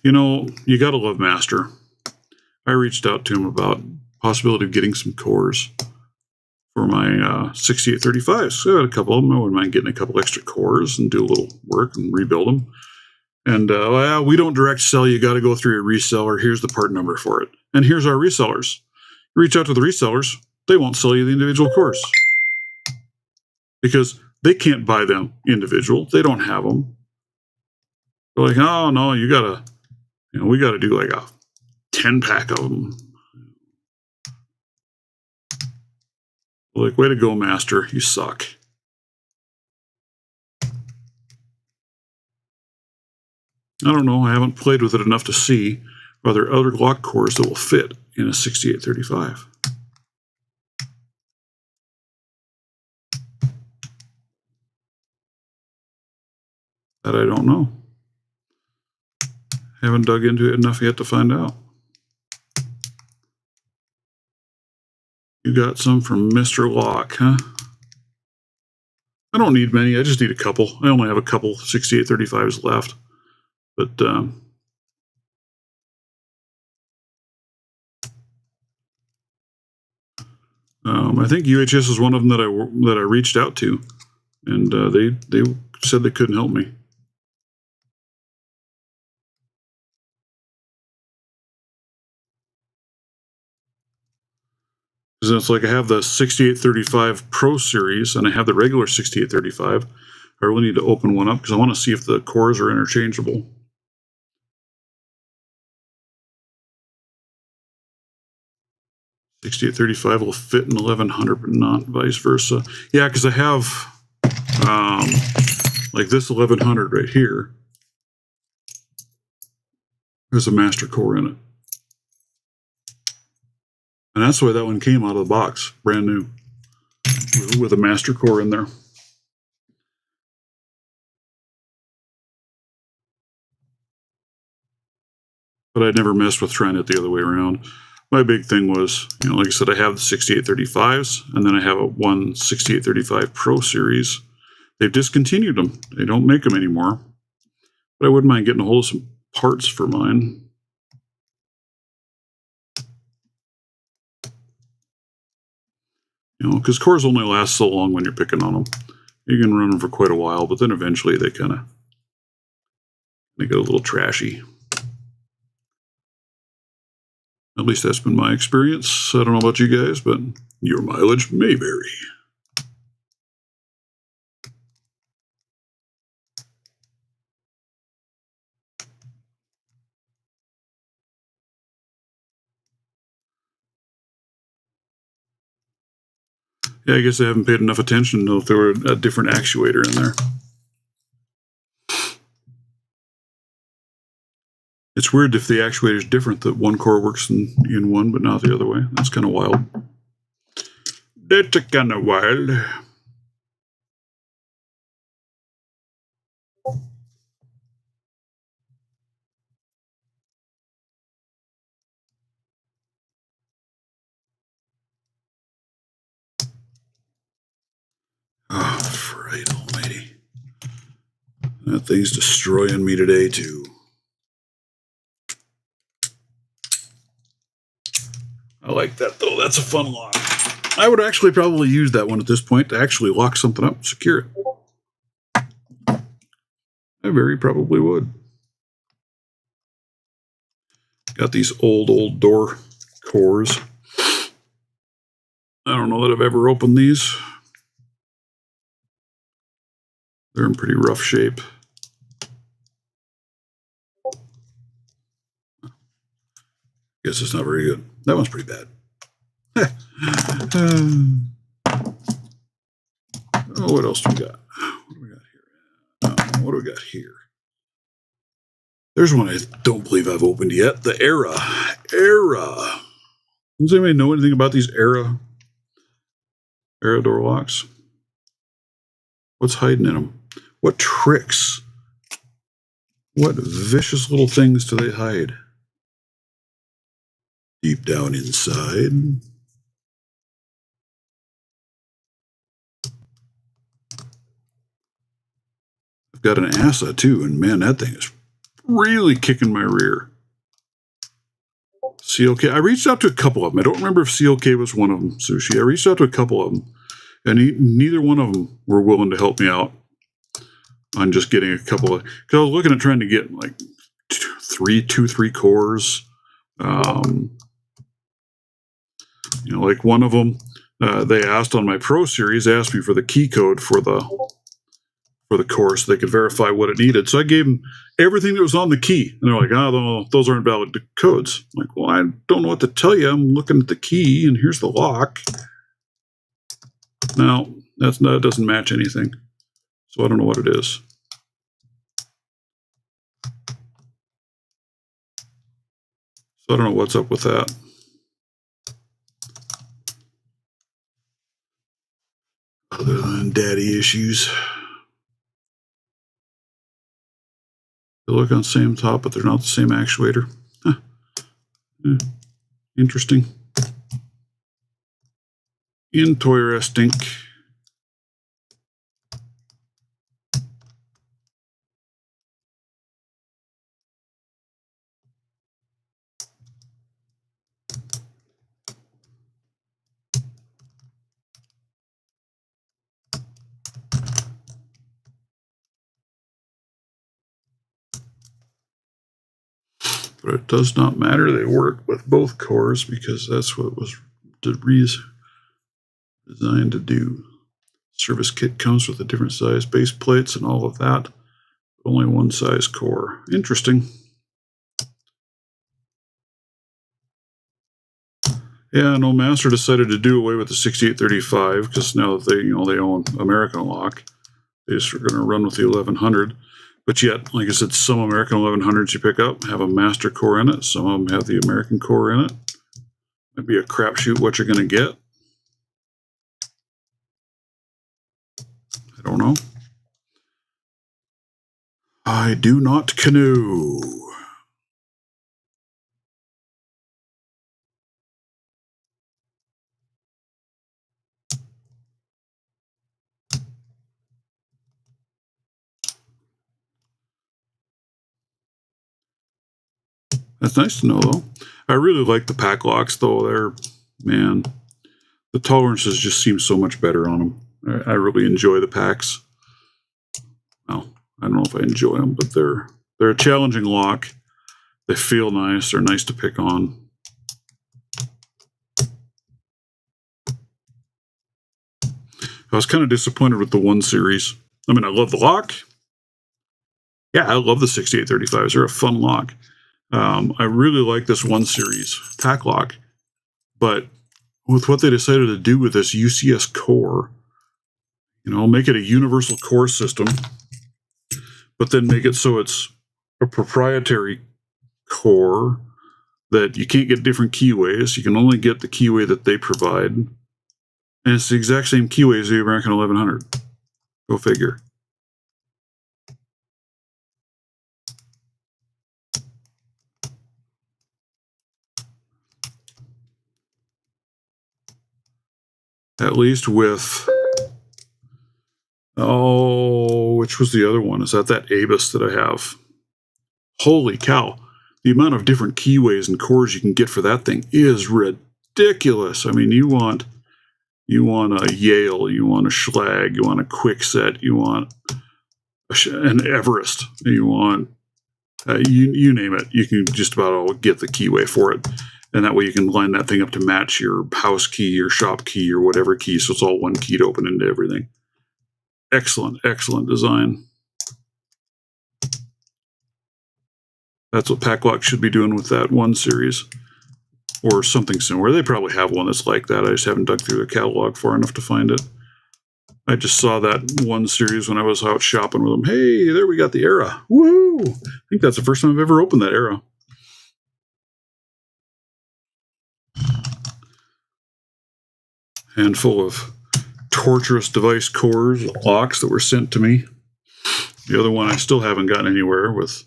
You got to love Master. I reached out to him about possibility of getting some cores for my 6835s. So I had a couple of them. I wouldn't mind getting a couple extra cores and do a little work and rebuild them. And well, we don't direct sell. You got to go through your reseller. Here's the part number for it. And here's our resellers. Reach out to the resellers. They won't sell you the individual cores because they can't buy them individual. They don't have them. They're like, oh no, we got to do like a 10-pack of them. Like, way to go, Master. You suck. I don't know. I haven't played with it enough to see are there other lock cores that will fit in a 6835. That I don't know. Haven't dug into it enough yet to find out. You got some from Mr. Lock, huh? I don't need many. I just need a couple. I only have a couple 6835s left. But I think UHS is one of them that I reached out to, and they said they couldn't help me. Because it's like I have the 6835 Pro Series and I have the regular 6835. I really need to open one up because I want to see if the cores are interchangeable. $6835 will fit in 1100, but not vice versa. Yeah, because I have like this 1100 right here. There's a master core in it. And that's why that one came out of the box, brand new, with a master core in there. But I'd never messed with trying it the other way around. My big thing was, like I said, I have the 6835s, and then I have a 6835 Pro Series. They've discontinued them. They don't make them anymore. But I wouldn't mind getting a hold of some parts for mine. Because cores only last so long when you're picking on them. You can run them for quite a while, but then eventually they get a little trashy. At least that's been my experience. I don't know about you guys, but your mileage may vary. Yeah, I guess I haven't paid enough attention to know if there were a different actuator in there. It's weird if the actuator is different, that one core works in one, but not the other way. That's kind of wild. That's kind of wild. Oh, fright almighty. That thing's destroying me today, too. I like that, though. That's a fun lock. I would actually probably use that one at this point to actually lock something up and secure it. I very probably would. Got these old door cores. I don't know that I've ever opened these. They're in pretty rough shape. Guess it's not very good. That one's pretty bad. What else do we got? What do we got here? There's one I don't believe I've opened yet. The Era. Does anybody know anything about these Era door locks? What's hiding in them? What tricks? What vicious little things do they hide? Deep down inside. I've got an ASA too, and man, that thing is really kicking my rear. CLK, I reached out to a couple of them. I don't remember if CLK was one of them, Sushi. I reached out to a couple of them, and neither one of them were willing to help me out on just getting a couple of, because I was looking at trying to get like two, three cores. Like one of them, they asked on my Pro Series, asked me for the key code for the core so they could verify what it needed. So I gave them everything that was on the key. And they're like, oh, those aren't valid codes. I'm like, well, I don't know what to tell you. I'm looking at the key, and here's the lock. No, that doesn't match anything. So I don't know what it is. So I don't know what's up with that. Other than daddy issues. They look on the same top, but they're not the same actuator. Huh. Interesting. Interesting. But it does not matter. They work with both cores because that's what was designed to do. Service kit comes with a different size base plates and all of that. Only one size core. Interesting. Yeah, no, Master decided to do away with the 6835 because now that they own American Lock, they just are going to run with the 1100. But yet, like I said, some American 1100s you pick up have a Master core in it. Some of them have the American core in it. Might be a crapshoot what you're going to get. I don't know. I do not canoe. That's nice to know, though. I really like the pack locks, though. The tolerances just seem so much better on them. I really enjoy the packs. Well, I don't know if I enjoy them, but they're a challenging lock. They feel nice. They're nice to pick on. I was kind of disappointed with the 1 Series. I mean, I love the lock. Yeah, I love the 6835s. They're a fun lock. I really like this 1 Series pack lock, but with what they decided to do with this UCS core, make it a universal core system, but then make it so it's a proprietary core that you can't get different keyways. You can only get the keyway that they provide. And it's the exact same keyway as the American 1100. Go figure. At least with, which was the other one? Is that Abus that I have? Holy cow. The amount of different keyways and cores you can get for that thing is ridiculous. I mean, you want a Yale, you want a Schlag, you want a Quickset, you want an Everest, you want, you name it. You can just about get the keyway for it. And that way you can line that thing up to match your house key, your shop key, or whatever key, so it's all one key to open into everything. Excellent, excellent design. That's what Packlock should be doing with that 1 Series. Or something similar. They probably have one that's like that. I just haven't dug through the catalog far enough to find it. I just saw that 1 Series when I was out shopping with them. Hey, there we got the Era. Woo! I think that's the first time I've ever opened that Era. Handful of torturous device cores, locks that were sent to me. The other one I still haven't gotten anywhere with.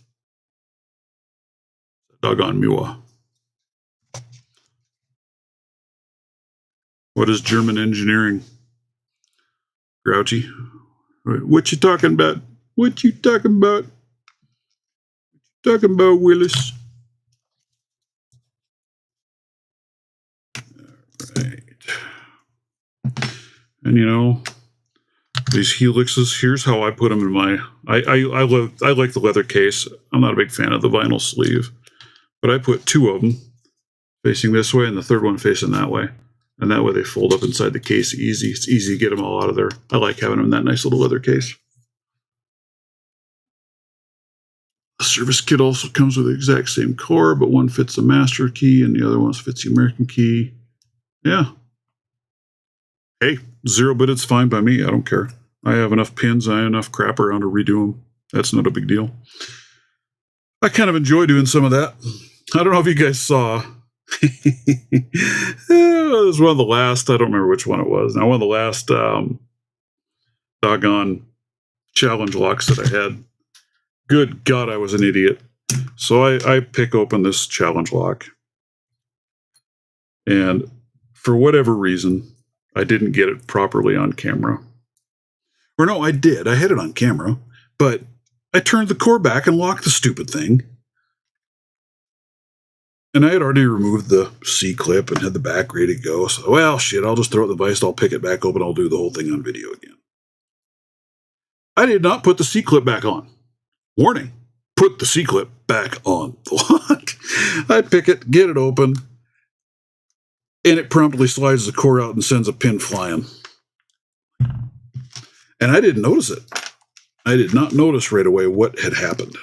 Doggone Mua. What is German engineering? Grouchy. What you talking about? What you talking about? Talking about, Willis? Right. And you know, these helixes, here's how I put them in my, I like the leather case. I'm not a big fan of the vinyl sleeve, but I put 2 of them facing this way and the third one facing that way. And that way they fold up inside the case easy. It's easy to get them all out of there. I like having them in that nice little leather case. The service kit also comes with the exact same core, but one fits the master key and the other one fits the American key. Yeah. Hey, 0 bit's fine by me. I don't care. I have enough pins. I have enough crap around to redo them. That's not a big deal. I kind of enjoy doing some of that. I don't know if you guys saw. It was one of the last, I don't remember which one it was. Now, one of the last doggone challenge locks that I had. Good God, I was an idiot. So I pick open this challenge lock. And for whatever reason, I didn't get it properly on camera. Or no, I did. I had it on camera, but I turned the core back and locked the stupid thing. And I had already removed the C-clip and had the back ready to go. So, well, shit, I'll just throw it in the vise, I'll pick it back open, I'll do the whole thing on video again. I did not put the C-clip back on. Warning, put the C-clip back on the lock. I pick it, get it open, and it promptly slides the core out and sends a pin flying. And I didn't notice it. I did not notice right away what had happened.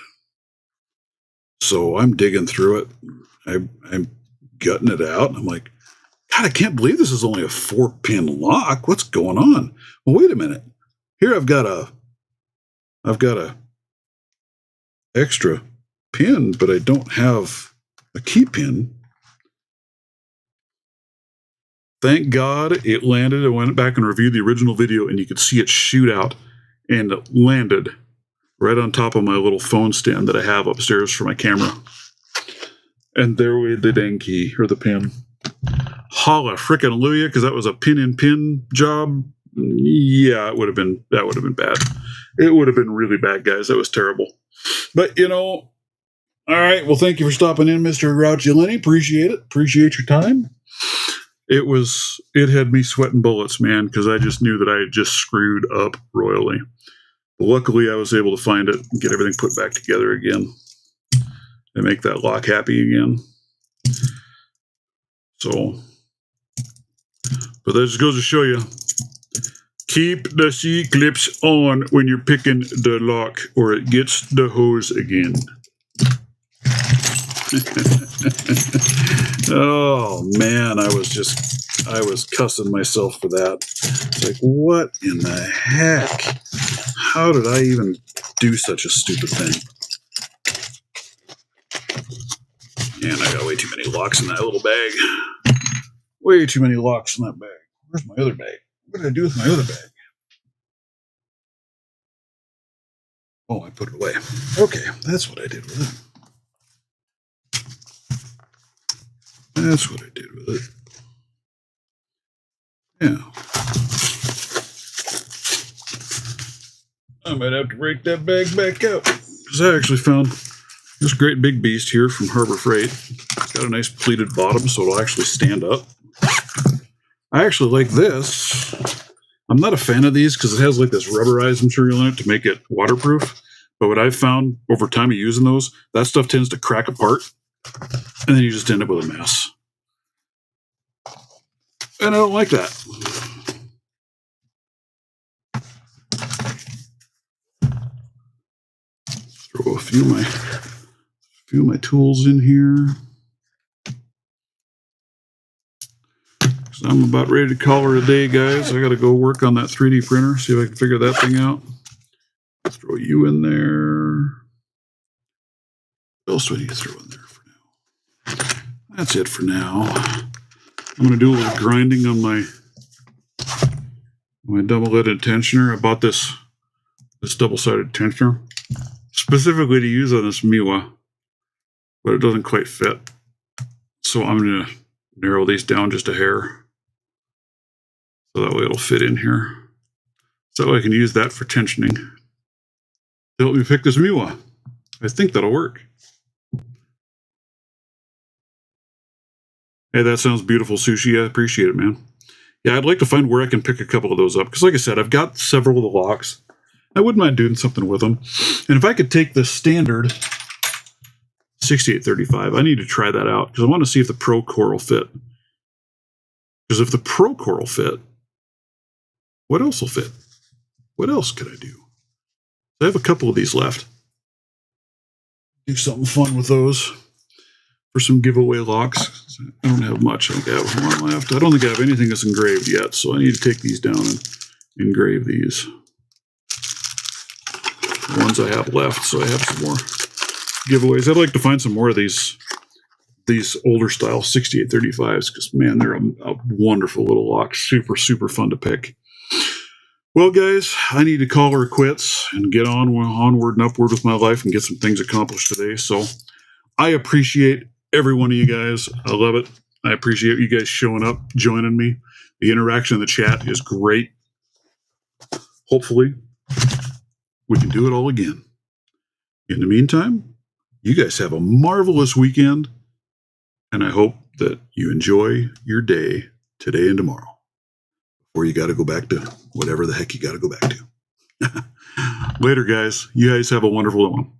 So I'm digging through it. I'm gutting it out. I'm like, God, I can't believe this is only a 4-pin lock. What's going on? Well, wait a minute. Here I've got a extra pin, but I don't have a key pin. Thank God it landed. I went back and reviewed the original video, and you could see it shoot out, and it landed right on top of my little phone stand that I have upstairs for my camera. And there we had the dang key, or the pin. Holla frickin' hallelujah, because that was a pin-in-pin job. Yeah, that would have been bad. It would have been really bad, guys. That was terrible. But, you know, all right. Well, thank you for stopping in, Mr. Grouchy Lenny. Appreciate it. Appreciate your time. It had me sweating bullets, man, because I just knew that I had just screwed up royally. But luckily, I was able to find it and get everything put back together again and make that lock happy again. So, but that just goes to show you, keep the C-clips on when you're picking the lock, or it gets the hose again. Oh, man, I was cussing myself for that. It's like, what in the heck? How did I even do such a stupid thing? Man, I got way too many locks in that little bag. Way too many locks in that bag. Where's my other bag? What did I do with my other bag? Oh, I put it away. Okay, that's what I did with it. That's what I did with it. Yeah. I might have to break that bag back out. Because I actually found this great big beast here from Harbor Freight. It's got a nice pleated bottom, so it'll actually stand up. I actually like this. I'm not a fan of these because it has like this rubberized material in it to make it waterproof. But what I've found over time of using those, that stuff tends to crack apart. And then you just end up with a mess. And I don't like that. Throw a few of my tools in here. So I'm about ready to call it a day, guys. I got to go work on that 3D printer, see if I can figure that thing out. Throw you in there. What else do I need to throw in there for now? That's it for now. I'm going to do a little grinding on my double-leaded tensioner. I bought this double-sided tensioner specifically to use on this Miwa, but it doesn't quite fit. So I'm going to narrow these down just a hair, so that way it'll fit in here. So I can use that for tensioning. to help me pick this Miwa. I think that'll work. Hey, that sounds beautiful, Sushi. I appreciate it, man. Yeah, I'd like to find where I can pick a couple of those up. Because like I said, I've got several of the locks. I wouldn't mind doing something with them. And if I could take the standard 6835, I need to try that out. Because I want to see if the Pro Core will fit. Because if the Pro Core will fit, what else will fit? What else could I do? I have a couple of these left. Do something fun with those for some giveaway locks. I don't have much. I think I have one left. I don't think I have anything that's engraved yet, so I need to take these down and engrave these. The ones I have left, so I have some more giveaways. I'd like to find some more of these older style 6835s because, man, they're a wonderful little lock. Super, super fun to pick. Well, guys, I need to call her quits and get onward and upward with my life and get some things accomplished today. So I appreciate every one of you guys. I love it. I appreciate you guys showing up, joining me. The interaction in the chat is great. Hopefully, we can do it all again. In the meantime, you guys have a marvelous weekend, and I hope that you enjoy your day today and tomorrow. Or you got to go back to whatever the heck you got to go back to. Later, guys. You guys have a wonderful one.